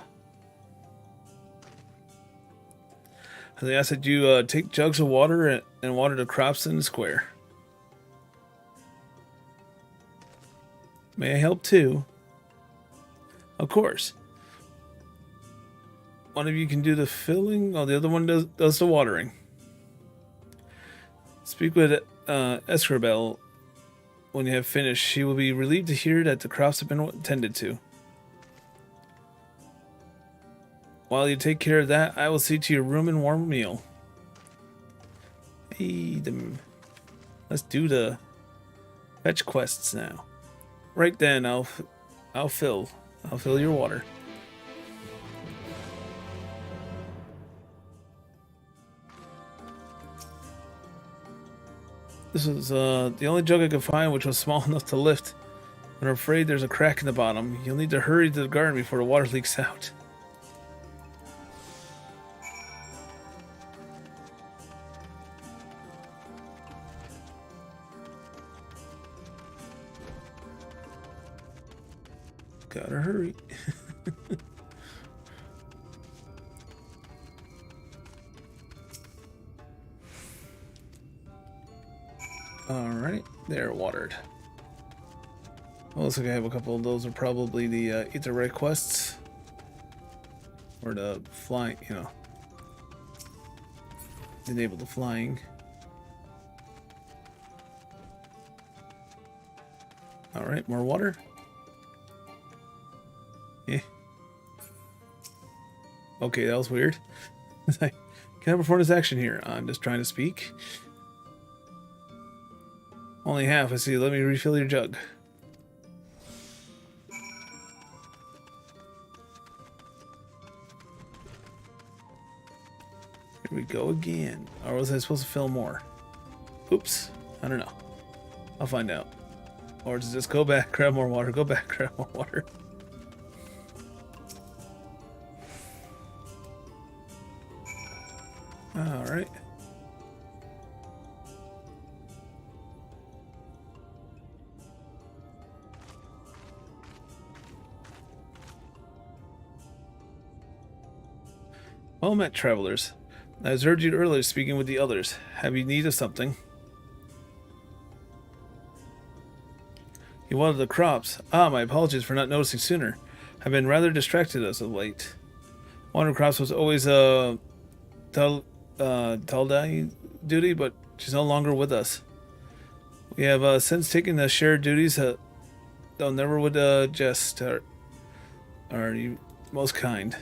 Speaker 1: I ask that you take jugs of water and water the crops in the square. May I help too? Of course. One of you can do the filling, while the other one does the watering. Speak with Escarbel when you have finished. She will be relieved to hear that the crops have been tended to. While you take care of that, I will see to your room and warm meal. Hey, let's do the fetch quests now. Right then, I'll fill your water. This was the only jug I could find which was small enough to lift. But I'm afraid there's a crack in the bottom. You'll need to hurry to the garden before the water leaks out. Gotta hurry. Alright, they're watered. Well, looks like I have a couple of those are probably the Ether Ray quests. Or the flying, you know. Enable the flying. Alright, more water. Yeah. Okay, that was weird. Can I perform this action here? I'm just trying to speak. Only half, I see. Let me refill your jug. Here we go again. Or was I supposed to fill more? Oops. I don't know. I'll find out. Or does this go back, grab more water, go back, grab more water? Alright. Well met, travelers. I was heard you earlier speaking with the others. Have you need of something? You wanted the crops. Ah, my apologies for not noticing sooner. I've been rather distracted as of late. One of the crops was always Taldai duty, but she's no longer with us. We have since taken the shared duties. Though never would jest. Are you most kind?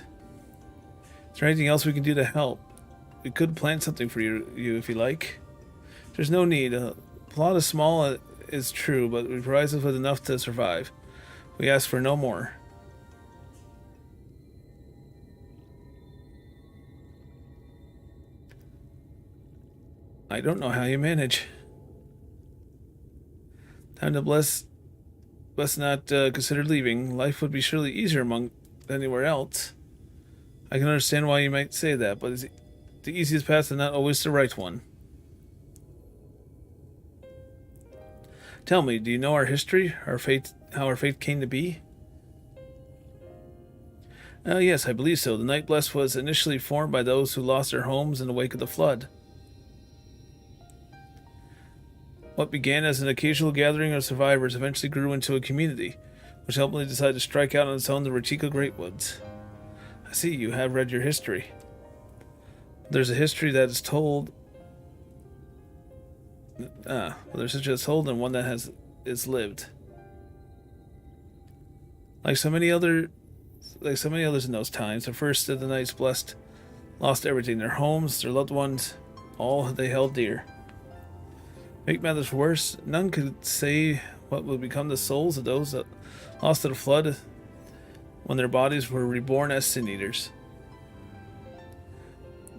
Speaker 1: Is there anything else we can do to help? We could plant something for you if you like. There's no need. A plot is small, is true, but it provides us with enough to survive. We ask for no more. I don't know how you manage. Time to bless not consider leaving. Life would be surely easier among anywhere else. I can understand why you might say that, but the easiest path is not always the right one. Tell me, do you know our history, our fate, how our fate came to be? Yes, I believe so. The Night Blessed was initially formed by those who lost their homes in the wake of the flood. What began as an occasional gathering of survivors eventually grew into a community, which ultimately decided to strike out on its own the Rachika Greatwoods. I see you have read your history. There's a history that is told. Well, there's such a told and one that is lived. Like so many others in those times, the first of the Knights Blessed lost everything: their homes, their loved ones, all they held dear. Make matters worse, none could say what would become the souls of those that lost to the flood when their bodies were reborn as sin eaters.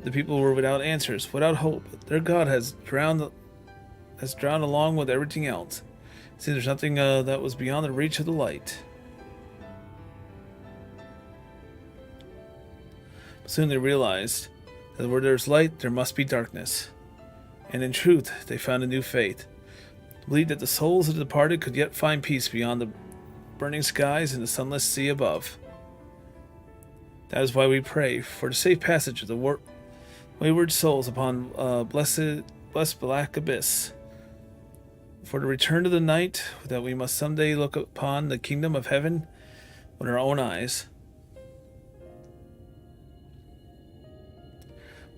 Speaker 1: The people were without answers, without hope. Their god has drowned along with everything else. It seems there's nothing that was beyond the reach of the light. Soon they realized that where there's light, there must be darkness. And in truth, they found a new faith. Believed that the souls of the departed could yet find peace beyond the burning skies and the sunless sea above. That is why we pray for the safe passage of the wayward souls upon blessed black abyss. For the return of the night, that we must someday look upon the kingdom of heaven with our own eyes.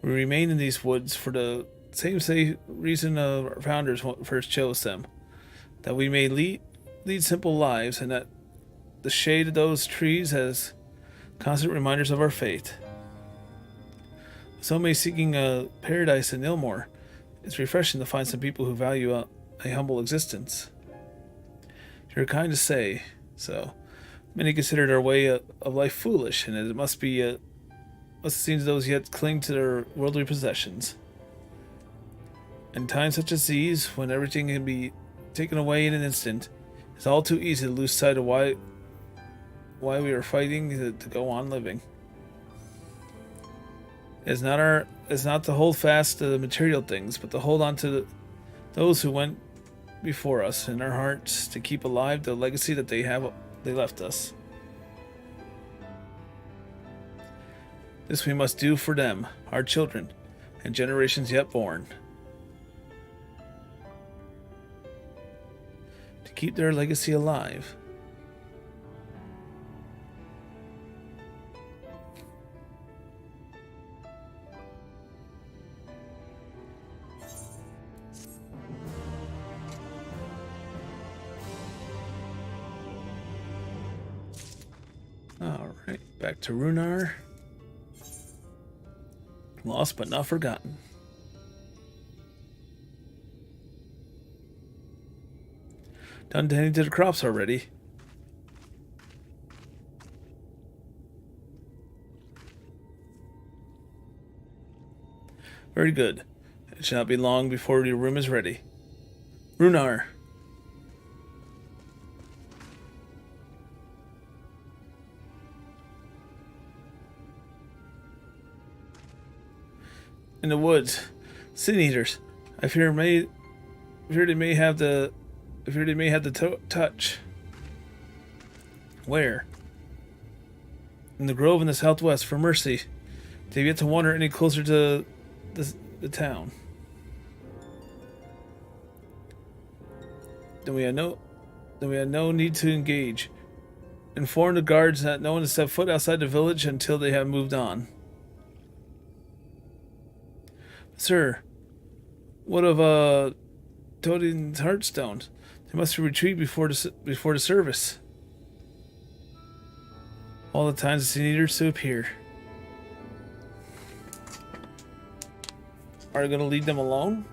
Speaker 1: We remain in these woods for the same reason our founders first chose them, that we may lead simple lives, and that the shade of those trees as constant reminders of our faith. So may seeking a paradise in Ilmore, it's refreshing to find some people who value a humble existence. You're kind to say so. Many considered our way of life foolish, and it must seem those yet cling to their worldly possessions. In times such as these, when everything can be taken away in an instant, it's all too easy to lose sight of why we are fighting to go on living. It's not to hold fast to the material things, but to hold on to those who went before us in our hearts, to keep alive the legacy that they left us. This we must do for them, our children, and generations yet born. To keep their legacy alive. Alright, back to Runar. Lost but not forgotten. Done tending to the crops already. Very good. It shall not be long before your room is ready. Runar. In the woods, sin eaters. I fear they may have the touch. Where? In the grove in the southwest. For mercy, they've yet to wander any closer to the town. Then we had no need to engage. Inform the guards that no one has set foot outside the village until they have moved on. Sir, what of Todin's Heartstones? They must retreat before the service. All the times the sin eaters to appear. Are you going to lead them alone?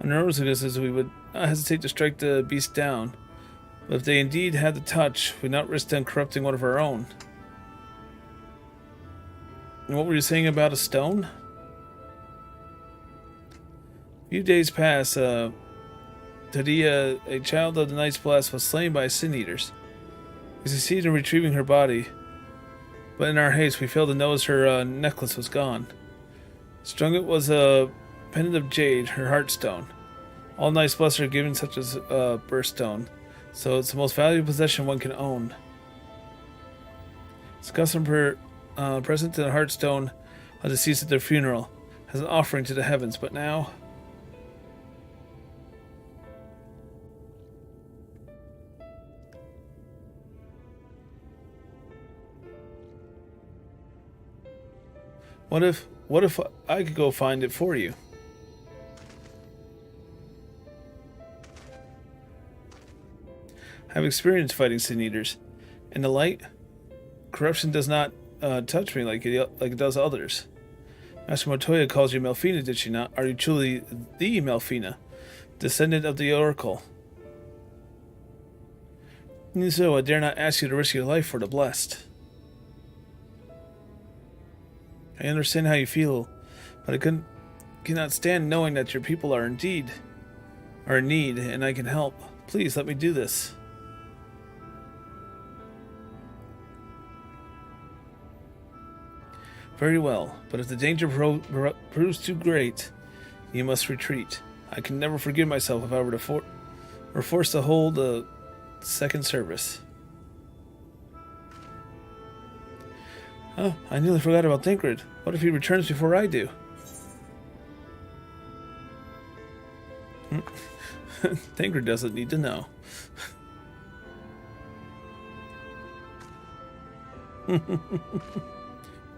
Speaker 1: On Murals, as we would not hesitate to strike the beast down, but if they indeed had the touch, we'd not risk them corrupting one of our own. And what were you saying about a stone? A few days past, Tadia, a child of the Night's Blast, was slain by sin eaters. We succeeded in retrieving her body, but in our haste we failed to notice her necklace was gone. Strung it was a pendant of jade, her heartstone. All Night's Blast are given such as birthstone, so it's the most valuable possession one can own. It's custom present to the heartstone of deceased at their funeral, as an offering to the heavens, but now... What if I could go find it for you? I have experience fighting sin eaters. In the light, corruption does not touch me like it does others. Master Montoya calls you Melfina, did she not? Are you truly the Melfina, descendant of the Oracle? And so I dare not ask you to risk your life for the blessed. I understand how you feel, but I cannot stand knowing that your people are in need, and I can help. Please let me do this. Very well, but if the danger proves too great, you must retreat. I can never forgive myself if I were forced to hold a second service. Oh, I nearly forgot about Thancred. What if he returns before I do? Thancred doesn't need to know.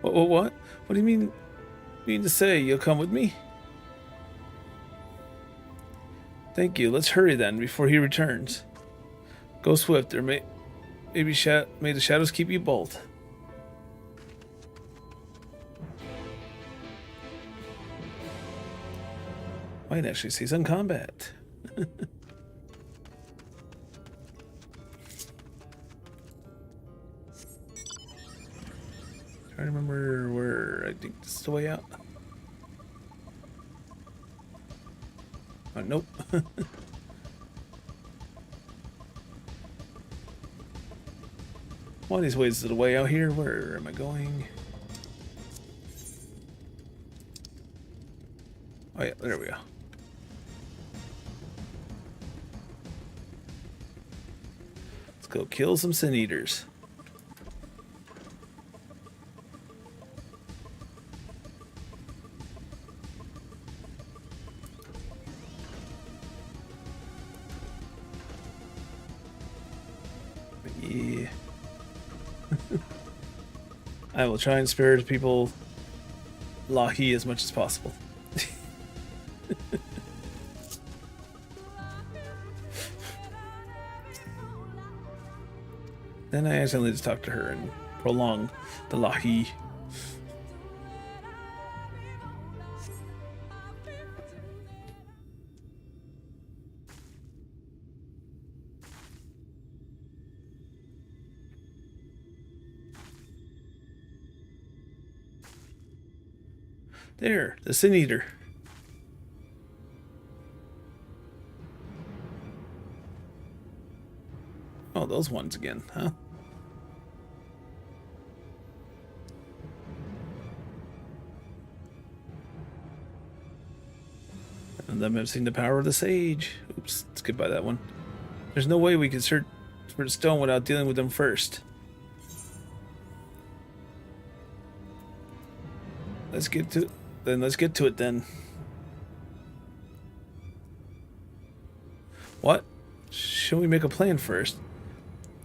Speaker 1: What? What do you mean to say? You'll come with me? Thank you. Let's hurry then, before he returns. Go swift, or may the shadows keep you both. Might actually see some combat. Trying to remember where. I think this is the way out. Oh, nope. One of these ways is the way out here. Where am I going? Oh yeah, there we go. Let's go kill some sin eaters. Yeah. I will try and spare people La-Hee as much as possible. Then I accidentally just talk to her and prolong the La-Hee. There, the Sin Eater. Oh, those ones again, huh? And them have seen the power of the sage. Oops, let's get by that one. There's no way we can search for the stone without dealing with them first. Let's get to it then. What? Shall we make a plan first?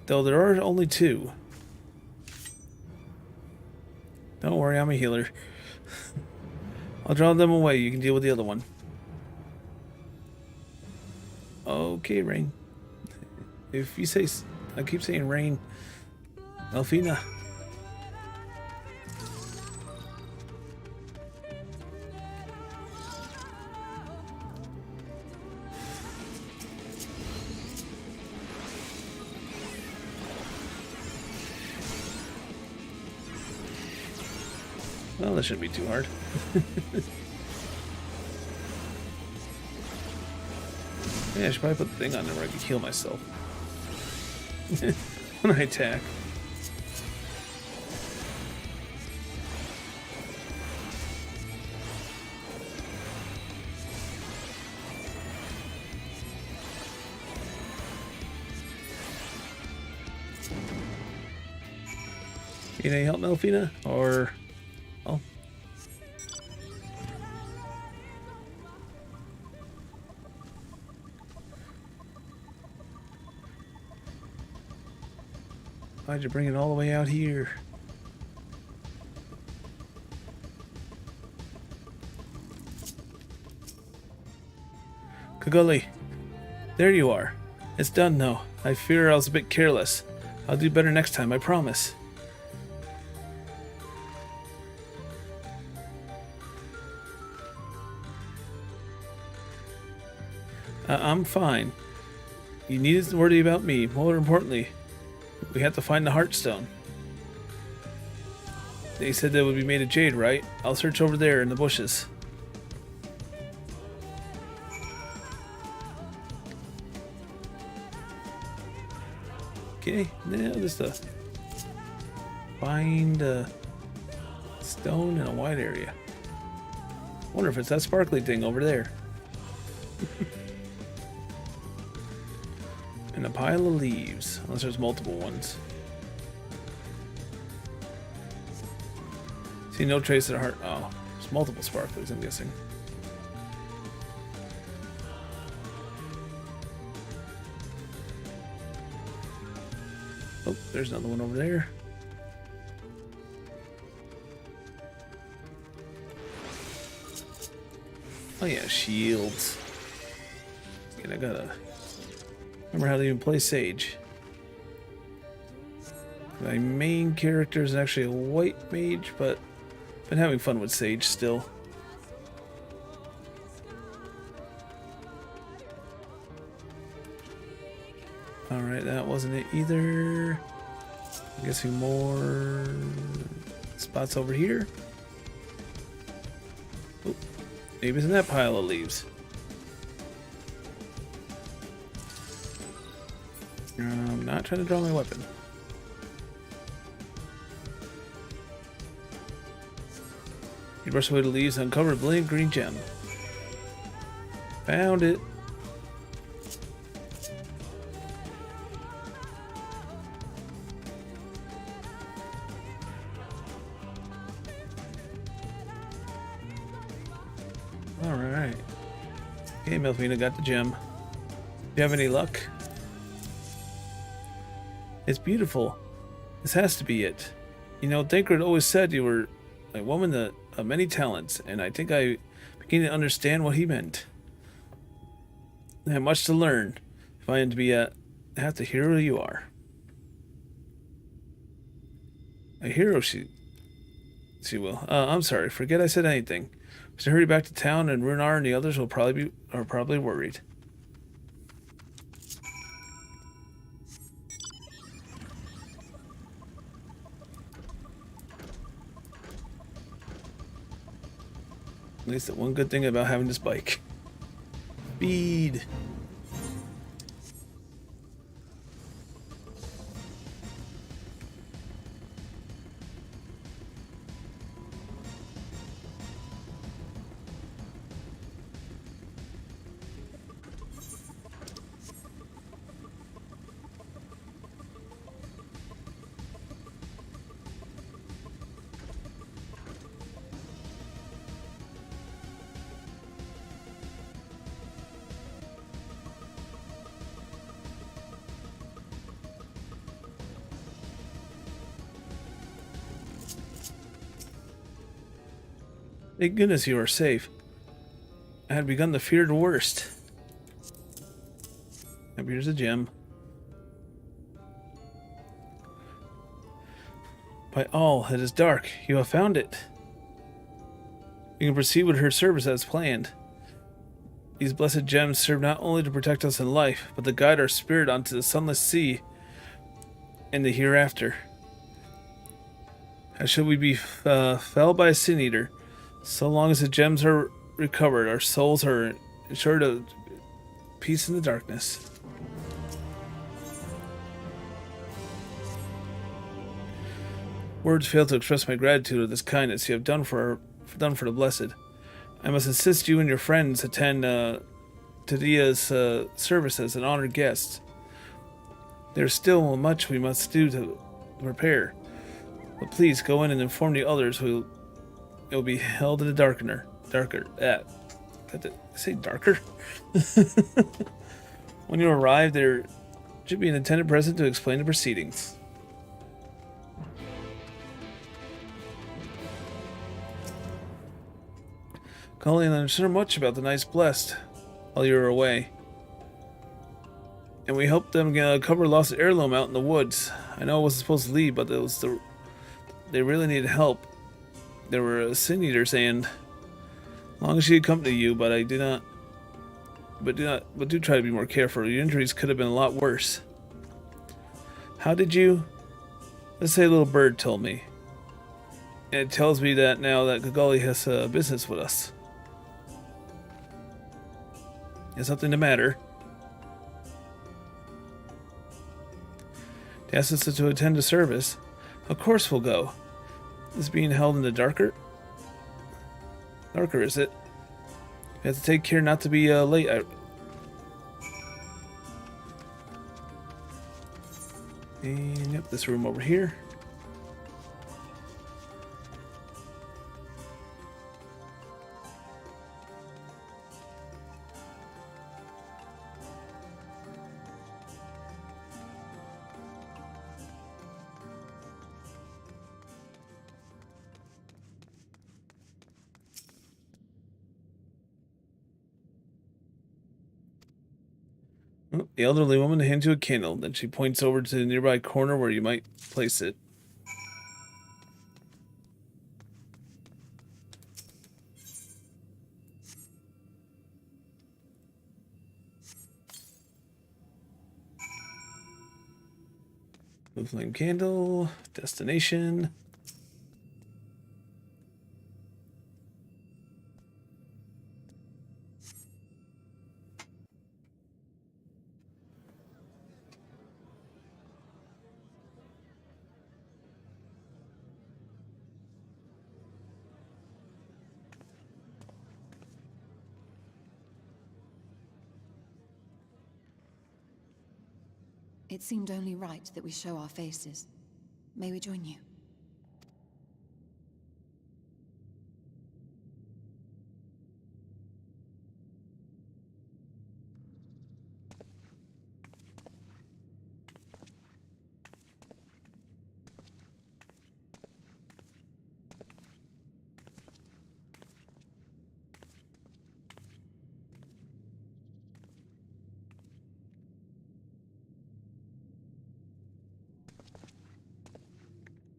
Speaker 1: Though there are only two. Don't worry, I'm a healer. I'll draw them away. You can deal with the other one. Okay, Rain. If you say... I keep saying Rain. Elfina. Well, that shouldn't be too hard. Yeah, I should probably put the thing on there where I can heal myself. When I attack. Need any help, Melfina? Or... oh. Why'd you bring it all the way out here? Kaguli, there you are. It's done now. I fear I was a bit careless. I'll do better next time, I promise. I'm fine. You needn't worry about me. More importantly, we have to find the Heartstone. They said that would be made of jade, right? I'll search over there in the bushes. Okay, now just find a stone in a wide area. Wonder if it's that sparkly thing over there. And a pile of leaves, unless there's multiple ones. See, no trace of the heart. Oh, there's multiple sparklies, I'm guessing. Oh, there's another one over there. Oh yeah, shields. And I gotta remember how to even play Sage. My main character is actually a white mage, but been having fun with Sage still. Alright, that wasn't it either. I'm guessing more spots over here. Oh, maybe it's in that pile of leaves. I'm not trying to draw my weapon. You brush away the leaves and uncover a brilliant green gem. Found it. Alright. Okay, Melfina got the gem. Do you have any luck? It's beautiful. This has to be it. You know, Thancred always said you were a woman of many talents, and I think I begin to understand what he meant. I have much to learn if I am to be have the hero you are. A hero, she will. I'm sorry. Forget I said anything. We should hurry back to town, and Runar and the others will probably worried. At least the one good thing about having this bike. Speed. Thank goodness you are safe. I had begun to fear the worst. Yep, here's a gem. By all, it is dark. You have found it. You can proceed with her service as planned. These blessed gems serve not only to protect us in life, but to guide our spirit onto the sunless sea and the hereafter. How should we be felled by a sin eater? So long as the gems are recovered, our souls are ensured of peace in the darkness. Words fail to express my gratitude of this kindness you have done for the blessed. I must insist you and your friends attend Tadia's service as an honored guest. There is still much we must do to prepare, but please go in and inform the others who it will be held in the darker. Did I say darker? When you arrive, there should be an attendant present to explain the proceedings. Colleen, I understand much about the Knights Blessed while you were away. And we helped them cover lost heirloom out in the woods. I know I wasn't supposed to leave, but they really needed help. There were sin eaters, and as long as she accompany you, but do try to be more careful. Your injuries could have been a lot worse. How did you? Let's say a little bird told me. And it tells me that now that Gaguli has business with us. Has something the matter? They asked us to attend a service. Of course we'll go. This being held in the darker, is it? We have to take care not to be late. And yep, this room over here. The elderly woman hands you a candle, then she points over to the nearby corner where you might place it. Blue flame candle, destination.
Speaker 12: It seemed only right that we show our faces. May we join you?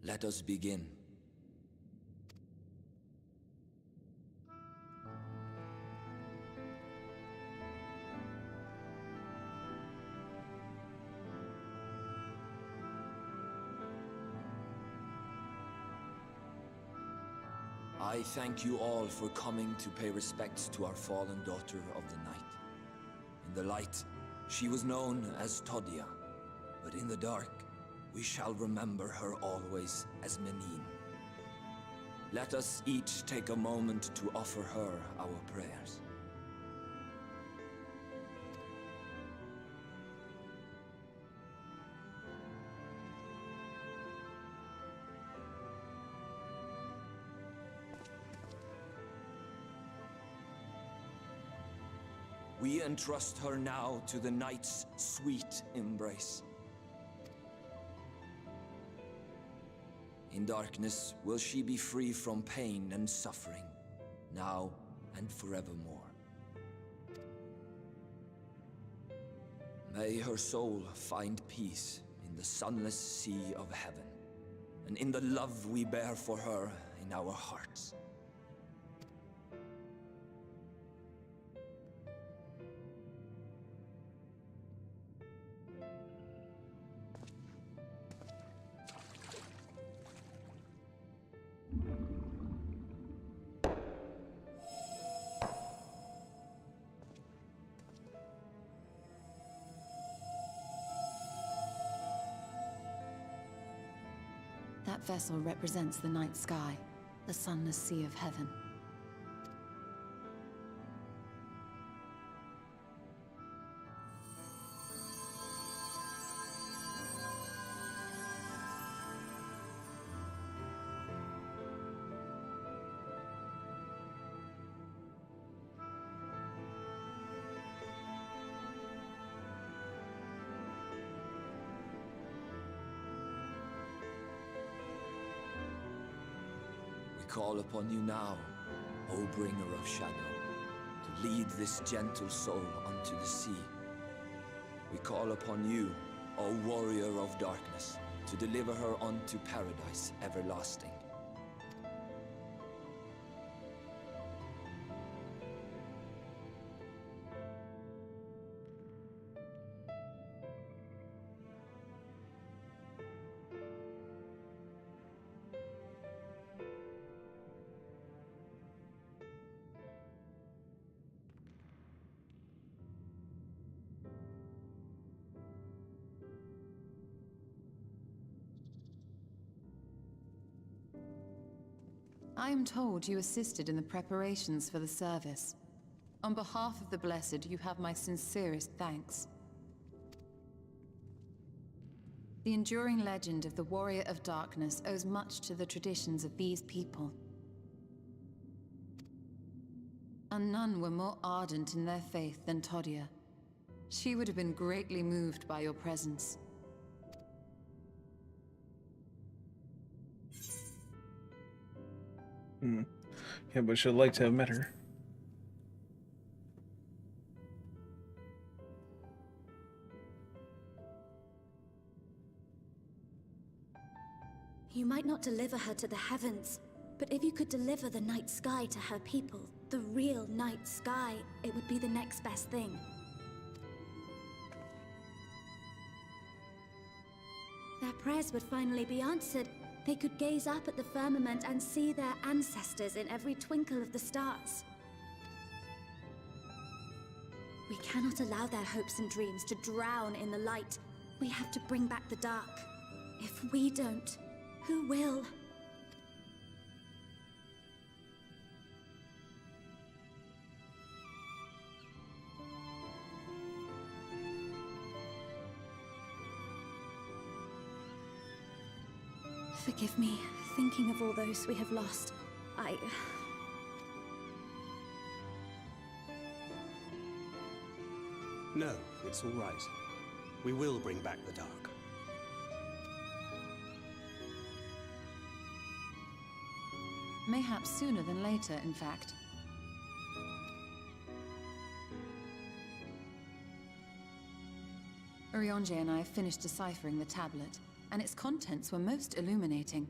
Speaker 3: Let us begin. I thank you all for coming to pay respects to our fallen daughter of the night. In the light, she was known as Todia, but in the dark, we shall remember her always as Menine. Let us each take a moment to offer her our prayers. We entrust her now to the night's sweet embrace. In darkness will she be free from pain and suffering, now and forevermore. May her soul find peace in the sunless sea of heaven, and in the love we bear for her in our hearts.
Speaker 12: That vessel represents the night sky, the sunless sea of heaven.
Speaker 3: Call upon you now, O bringer of shadow, to lead this gentle soul unto the sea. We call upon you, O warrior of darkness, to deliver her unto paradise everlasting.
Speaker 12: I am told you assisted in the preparations for the service. On behalf of the Blessed, you have my sincerest thanks. The enduring legend of the Warrior of Darkness owes much to the traditions of these people. And none were more ardent in their faith than Todia. She would have been greatly moved by your presence.
Speaker 1: Yeah, but she'd like to have met her.
Speaker 7: You might not deliver her to the heavens, but if you could deliver the night sky to her people, the real night sky, it would be the next best thing. Their prayers would finally be answered. They could gaze up at the firmament and see their ancestors in every twinkle of the stars. We cannot allow their hopes and dreams to drown in the light. We have to bring back the dark. If we don't, who will? Forgive me. Thinking of all those we have lost,
Speaker 4: No, it's all right. We will bring back the dark.
Speaker 12: Mayhaps sooner than later, in fact. Urianger and I have finished deciphering the tablet, and its contents were most illuminating.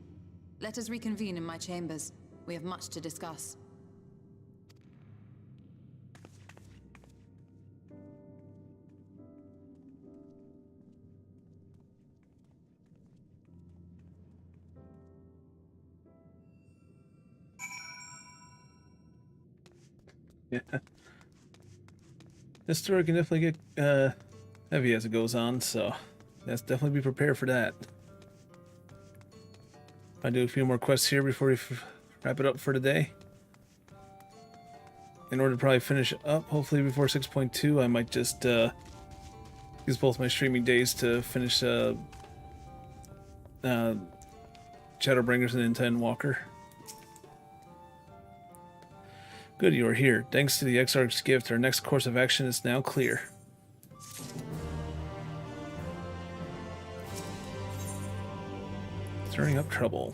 Speaker 12: Let us reconvene in my chambers. We have much to discuss.
Speaker 1: Yeah. This story can definitely get heavy as it goes on, so let's definitely be prepared for that. I do a few more quests here before we wrap it up for today. In order to probably finish up, hopefully before 6.2, I might just use both my streaming days to finish Shadowbringers and Intent Walker. Good, you are here. Thanks to the Exarch's gift, our next course of action is now clear. Stirring up trouble.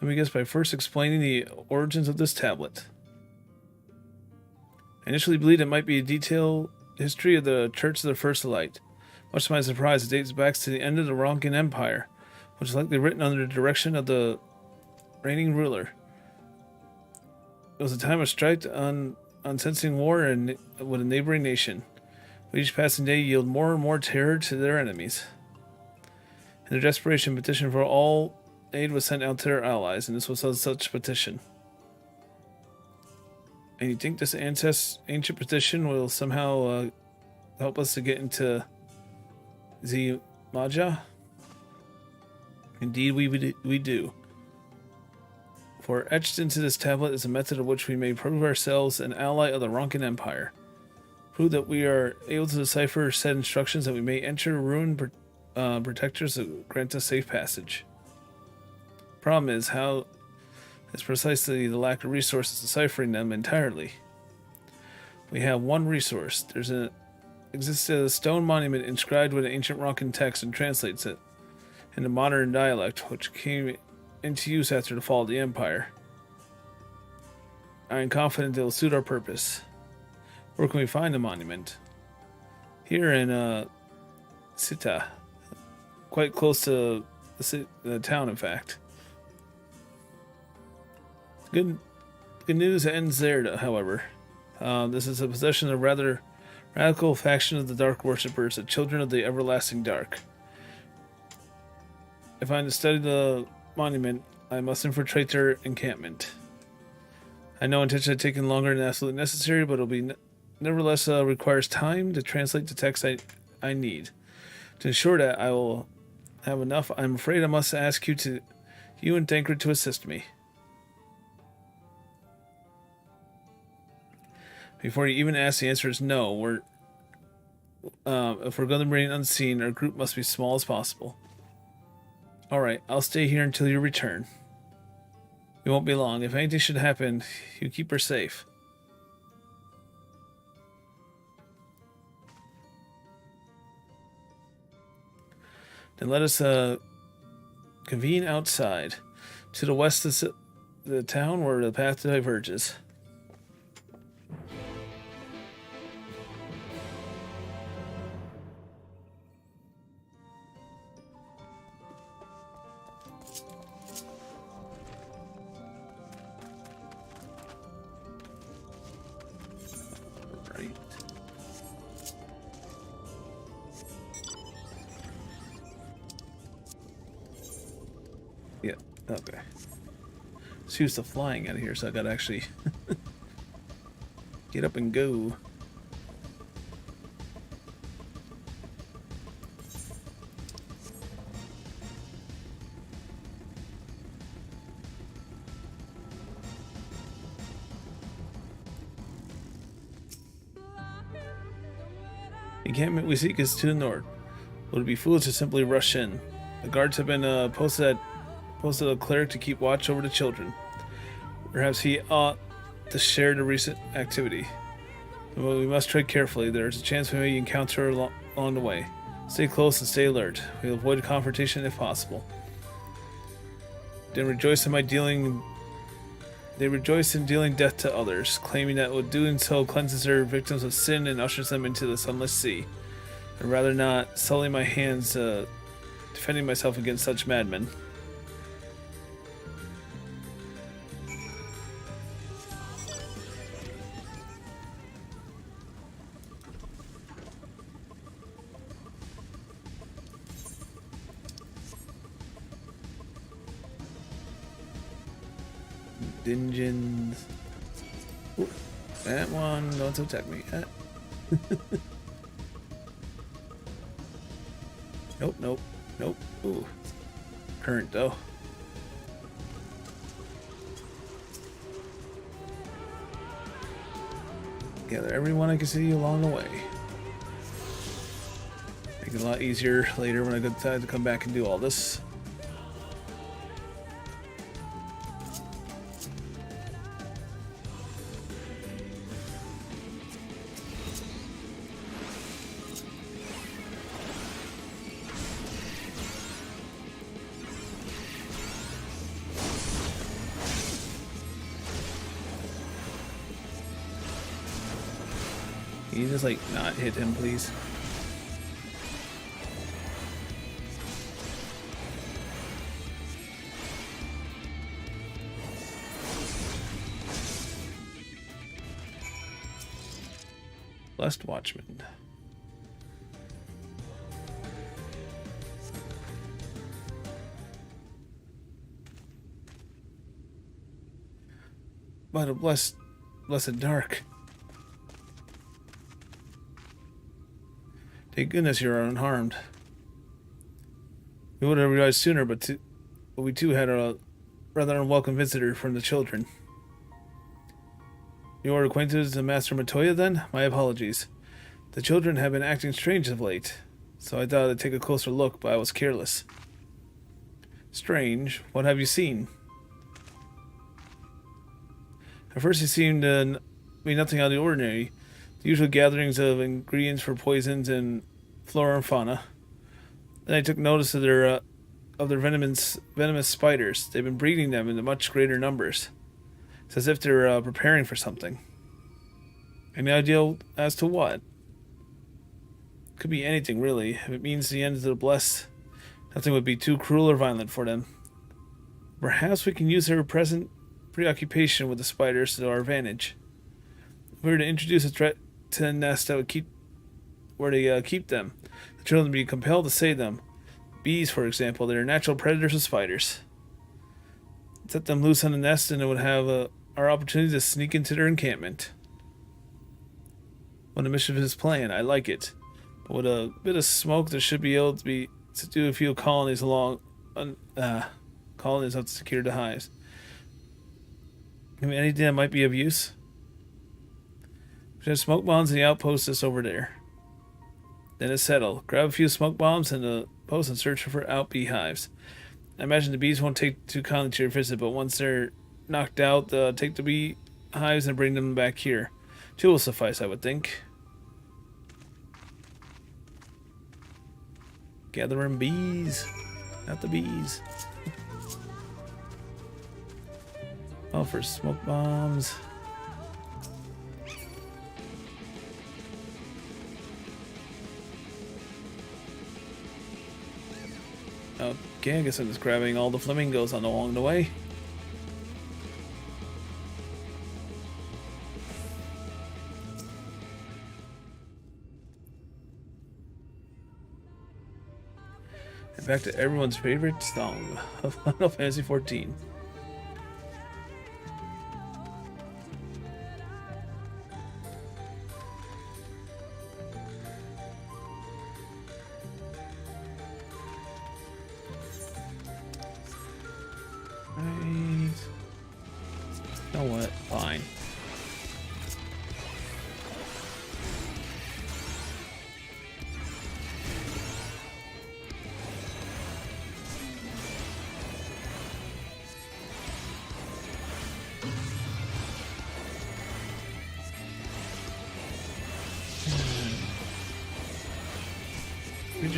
Speaker 1: Let me guess by first explaining the origins of this tablet. I initially believed it might be a detailed history of the Church of the First Light. Much to my surprise, it dates back to the end of the Ronkin Empire, which is likely written under the direction of the reigning ruler. It was a time of strife unsensing war with a neighboring nation. With each passing day yield more and more terror to their enemies. In their desperation, petition for all aid was sent out to their allies, and this was such petition. And you think this ancient petition will somehow help us to get into the Maja? Indeed, we do. For etched into this tablet is a method of which we may prove ourselves an ally of the Ronkin Empire. Prove that we are able to decipher said instructions, that we may enter ruined protectors that grant us safe passage. Problem is precisely the lack of resources deciphering them entirely. We have one resource. Exists a stone monument inscribed with an ancient Ronkin text and translates it into modern dialect, which came into use after the fall of the Empire. I am confident it will suit our purpose. Where can we find the monument? Here in Sita, quite close to the town, in fact. Good news ends there, however. This is a possession of a rather radical faction of the Dark Worshippers, the Children of the Everlasting Dark. If I am to study the monument, I must infiltrate their encampment. I know intention of taking longer than absolutely necessary, but it'll be nevertheless requires time to translate the text I need. To ensure that I will have enough, I'm afraid I must ask you and Tancred to assist me. Before you even ask, the answer is no. If we're going to remain unseen, our group must be small as possible. Alright, I'll stay here until you return. We won't be long. If anything should happen, you keep her safe. Then let us convene outside, to the west of the town where the path diverges. Yeah, okay. Let's use the flying out of here, so I gotta actually get up and go. encampment we seek is to the north. Would it be foolish to simply rush in? The guards have been posted a cleric to keep watch over the children. Perhaps he ought to share the recent activity. But we must tread carefully. There is a chance we may encounter along the way. Stay close and stay alert. We'll avoid confrontation if possible. They rejoice in dealing death to others, claiming that doing so cleanses their victims of sin and ushers them into the sunless sea. I'd rather not sully my hands defending myself against such madmen. Dungeons. Ooh, that one, don't attack me. Nope. Ooh. Current though. Gather everyone I can see along the way. Make it a lot easier later when I decide to come back and do all this. Can you just like not hit him, please? Blessed Watchman. But a blessed dark. Thank goodness you're unharmed. We would have realized sooner, but we too had a rather unwelcome visitor from the children. You are acquainted with the Master Matoya, then? My apologies. The children have been acting strange of late, so I thought I'd take a closer look, but I was careless. Strange? What have you seen? At first, it seemed to be nothing out of the ordinary. The usual gatherings of ingredients for poisons and flora and fauna. Then I took notice of their venomous spiders. They've been breeding them into much greater numbers. It's as if they're preparing for something. Any idea as to what? Could be anything, really. If it means the end of the blessed, nothing would be too cruel or violent for them. Perhaps we can use their present preoccupation with the spiders to our advantage. If we were to introduce a threat to the nest that would keep where they keep them, the children would be compelled to save them. Bees, for example, they are natural predators of spiders. Set them loose on the nest and it would have our opportunity to sneak into their encampment. What a mischievous plan. I like it. But with a bit of smoke, there should be able to do a few colonies colonies up to secure the hives. I mean, anything that might be of use? We have smoke bombs in the outpost just over there. Then it's settled. Grab a few smoke bombs and the post and search for beehives. I imagine the bees won't take too kindly to your visit, but once they're knocked out, take the beehives and bring them back here. 2 will suffice, I would think. Gathering bees, not the bees. Oh, for smoke bombs. Okay, I guess I'm just grabbing all the flamingos along the way. And back to everyone's favorite song of Final Fantasy XIV. You know what? Fine.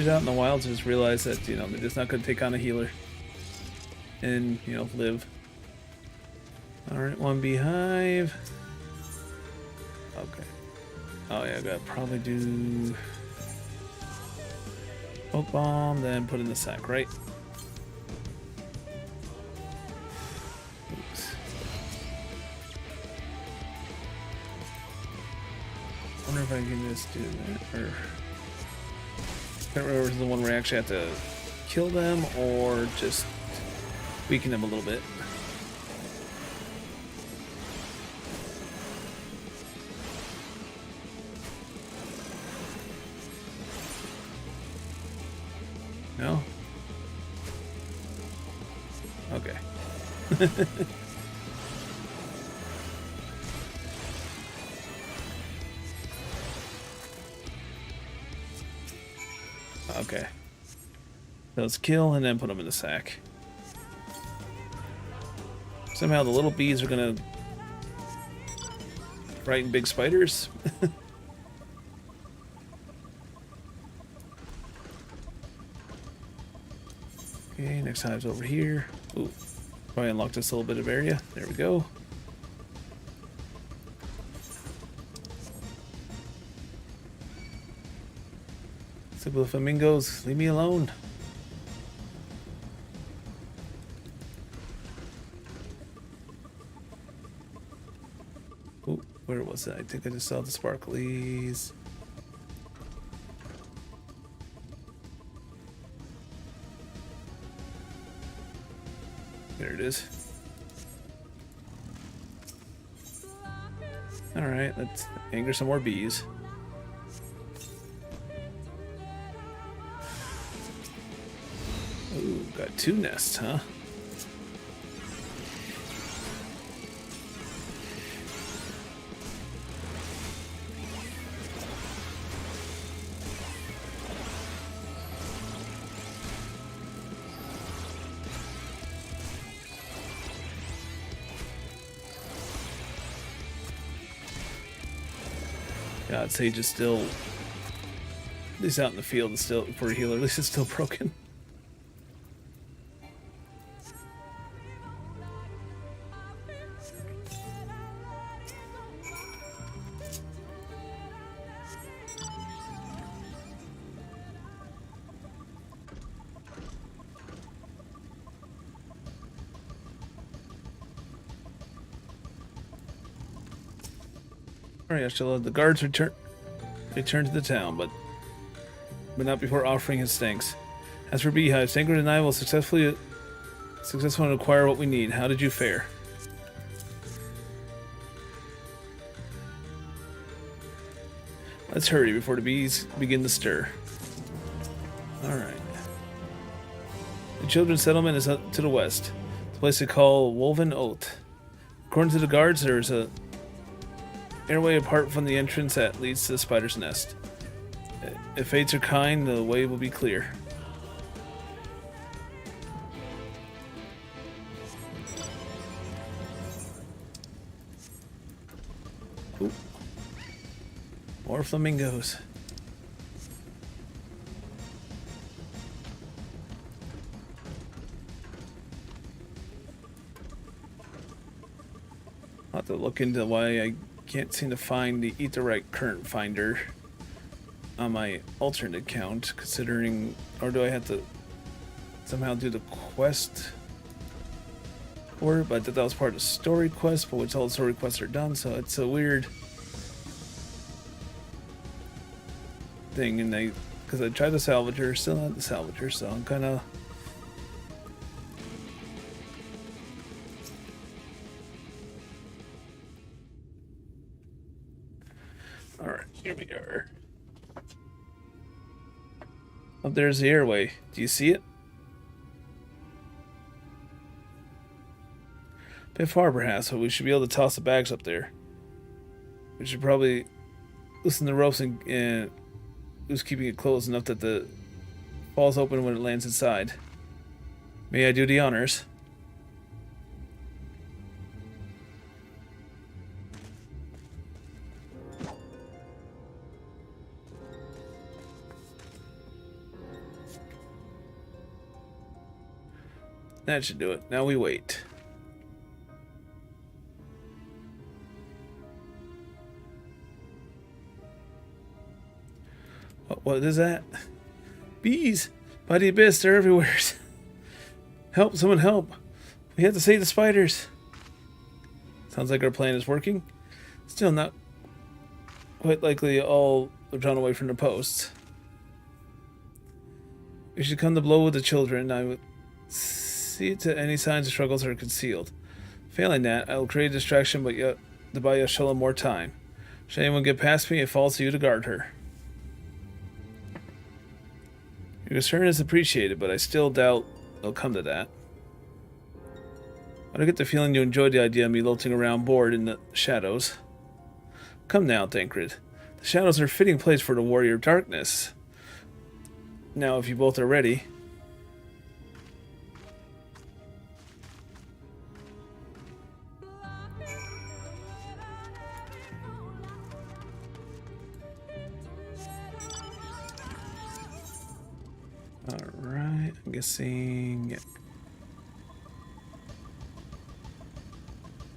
Speaker 1: creatures out in the wild just realize that, you know, they're just not going to take on a healer and, you know, live. Alright, 1 beehive. Okay. Oh yeah, I gotta probably do poke bomb, then put in the sack, right? Oops. Wonder if I can just do that, or I can't remember if it's the one where I actually have to kill them or just weaken them a little bit. No? Okay. Okay. Let's kill and then put them in the sack. Somehow the little bees are gonna frighten big spiders. Okay, next hive's over here. Ooh, probably unlocked this little bit of area. There we go. Simple flamingos, leave me alone. Ooh, where was it? I think I just saw the sparklies. There it is. Alright, let's anger some more bees. Ooh, got 2 nests, huh? God, Sage is still, at least out in the field, is still, for a healer, at least it's still broken. Alright, I shall let the guards return to the town, but not before offering his thanks. As for beehives, Sangred and I will successfully acquire what we need. How did you fare? Let's hurry before the bees begin to stir. Alright. The children's settlement is up to the west. It's a place they call Woven Oath. According to the guards, there's a airway apart from the entrance that leads to the spider's nest. If fates are kind, the way will be clear. Ooh. More flamingos. I'll have to look into why I can't seem to find the Aetheryte current finder on my alternate account, considering, or do I have to somehow do the quest for it? But I thought that was part of the story quest, but which all the story quests are done, so it's a weird thing. And because I tried to salvage her, still not the salvage her, so I'm kind of alright, here we are. Up there's the airway. Do you see it? A bit far perhaps, but we should be able to toss the bags up there. We should probably loosen the ropes and who's keeping it closed enough that the falls open when it lands inside. May I do the honors? That should do it. Now we wait. What is that? Bees! By the abyss, they're everywhere. Help, someone help. We have to save the spiders. Sounds like our plan is working. Still not quite likely all are drawn away from their posts. We should come to blow with the children. I would see to any signs of struggles are concealed. Failing that, I will create a distraction but yet to buy Yashala more time. Should anyone get past me, it falls to you to guard her. Your concern is appreciated, but I still doubt it'll come to that. I get the feeling you enjoyed the idea of me lolting around bored in the shadows. Come now, Thancred. The shadows are a fitting place for the Warrior of Darkness. Now, if you both are ready. Alright, I'm guessing...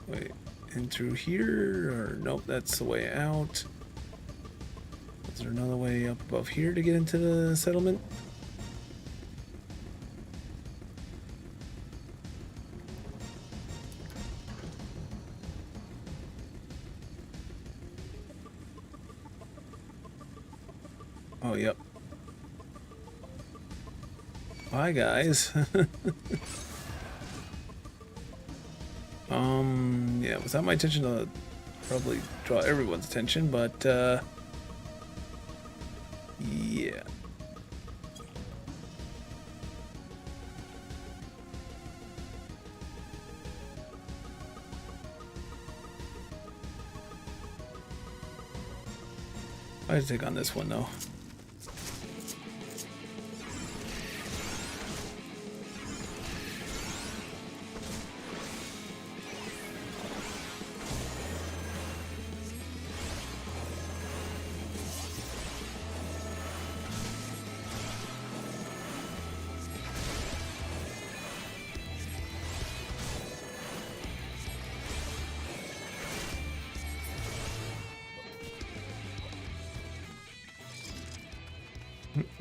Speaker 1: Wait, in through here? Or nope, that's the way out. Is there another way up above here to get into the settlement? Oh, yep. Bye, guys. Yeah, it was not my intention to probably draw everyone's attention, but, yeah. I'd take on this one, though.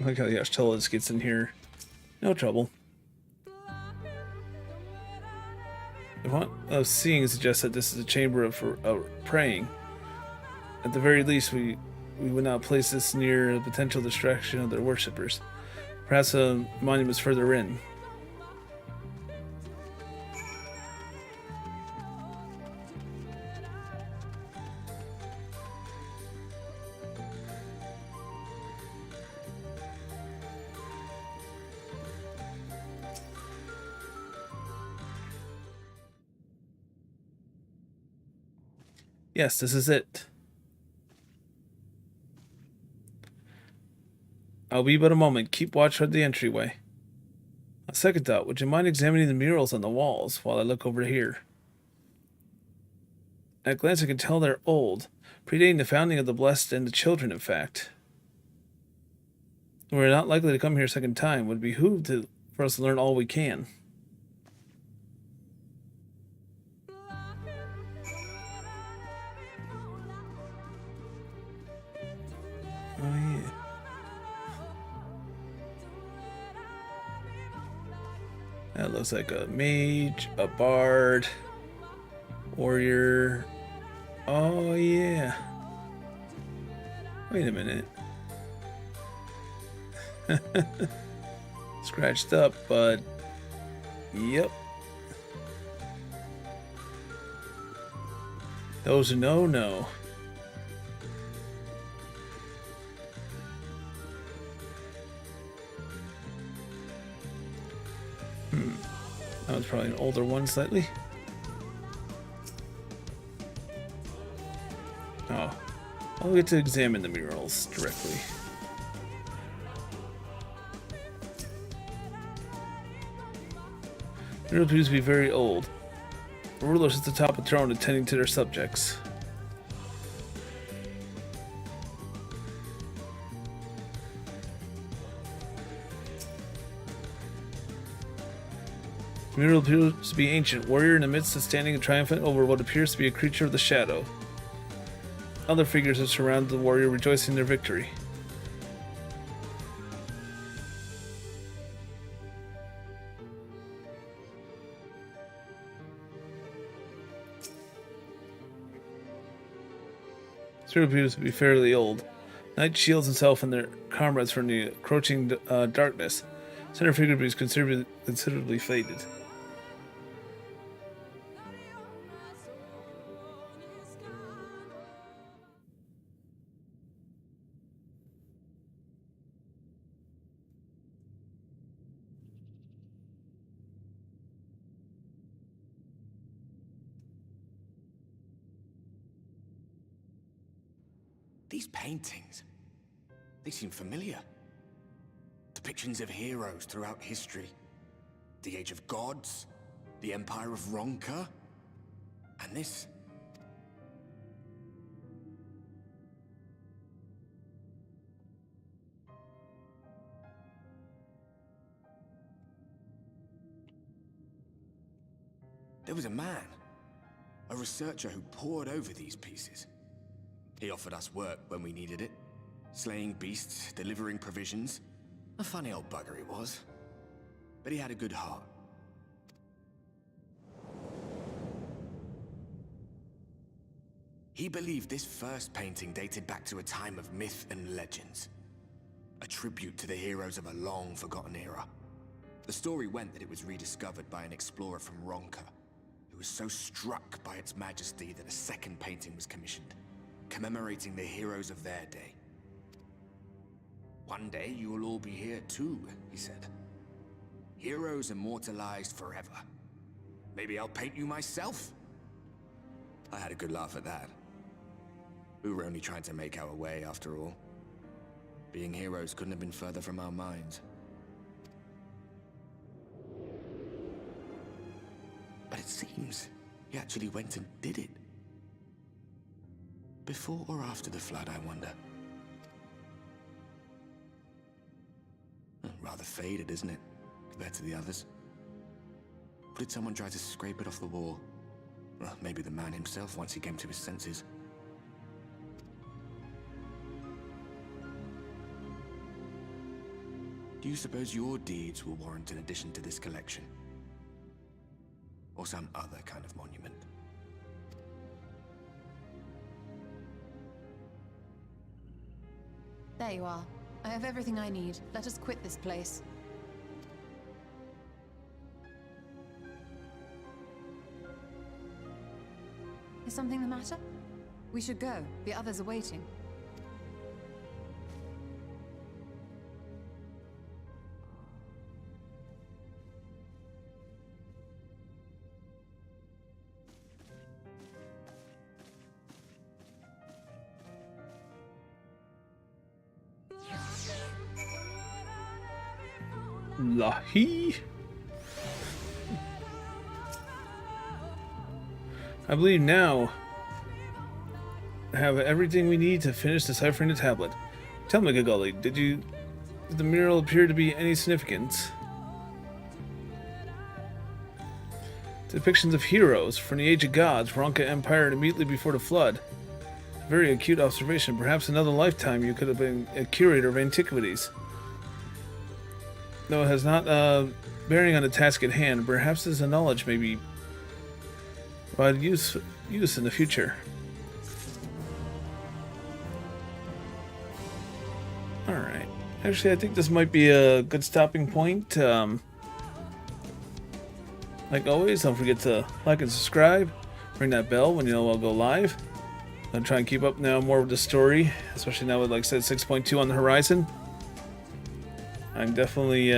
Speaker 1: Look how the Yashala gets in here. No trouble. The want of seeing suggests that this is a chamber of praying. At the very least, we would not place this near a potential distraction of their worshippers. Perhaps a monument further in. Yes, this is it. I'll be but a moment. Keep watch at the entryway. A second thought, would you mind examining the murals on the walls while I look over here? At a glance I can tell they're old, predating the founding of the Blessed and the Children, in fact. We're not likely to come here a second time. It would behoove for us to learn all we can. Oh, yeah. That looks like a mage, a bard, warrior. Oh, yeah. Wait a minute. Scratched up, but yep. Those who know, know. That was probably an older one slightly. Oh. I'll get to examine the murals directly. The mural appears to be very old. The ruler sits atop a throne attending to their subjects. The mural appears to be ancient. Warrior in the midst is standing triumphant over what appears to be a creature of the shadow. Other figures have surrounded the warrior, rejoicing in their victory. This mural appears to be fairly old. Knight shields himself and their comrades from the encroaching darkness. Center figure is considerably faded.
Speaker 8: These paintings, they seem familiar. Depictions of heroes throughout history. The Age of Gods, the Empire of Ronka, and this. There was a man, a researcher who pored over these pieces. He offered us work when we needed it. Slaying beasts, delivering provisions. A funny old bugger he was. But he had a good heart. He believed this first painting dated back to a time of myth and legends. A tribute to the heroes of a long-forgotten era. The story went that it was rediscovered by an explorer from Ronka, who was so struck by its majesty that a second painting was commissioned, commemorating the heroes of their day. One day you will all be here too, he said. Heroes immortalized forever. Maybe I'll paint you myself? I had a good laugh at that. We were only trying to make our way after all. Being heroes couldn't have been further from our minds. But it seems he actually went and did it. Before or after the flood, I wonder. Rather faded, isn't it, compared to the others? Or did someone try to scrape it off the wall? Well, maybe the man himself once he came to his senses. Do you suppose your deeds will warrant an addition to this collection? Or some other kind of monument?
Speaker 12: There you are. I have everything I need. Let us quit this place. Is something the matter? We should go. The others are waiting.
Speaker 1: La-Hee. I believe now I have everything we need to finish deciphering the tablet. Tell me, Gagully, did the mural appear to be any significance? Depictions of heroes from the Age of Gods, Ronka Empire immediately before the flood. A very acute observation. Perhaps another lifetime you could have been a curator of antiquities. Though it has not bearing on the task at hand, perhaps this knowledge may be provide use in the future. Alright. Actually, I think this might be a good stopping point. Like always, don't forget to like and subscribe. Ring that bell when you know I'll go live. I'm trying to keep up now more with the story, especially now with, like I said, 6.2 on the horizon. I'm definitely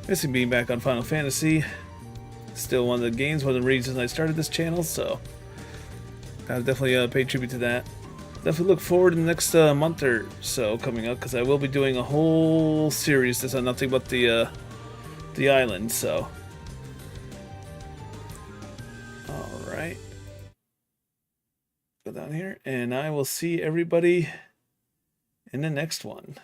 Speaker 1: missing being back on Final Fantasy. Still one of the games, one of the reasons I started this channel, so gotta definitely pay tribute to that. Definitely look forward to the next month or so coming up, because I will be doing a whole series that's on nothing but the island. So, all right, go down here, and I will see everybody in the next one.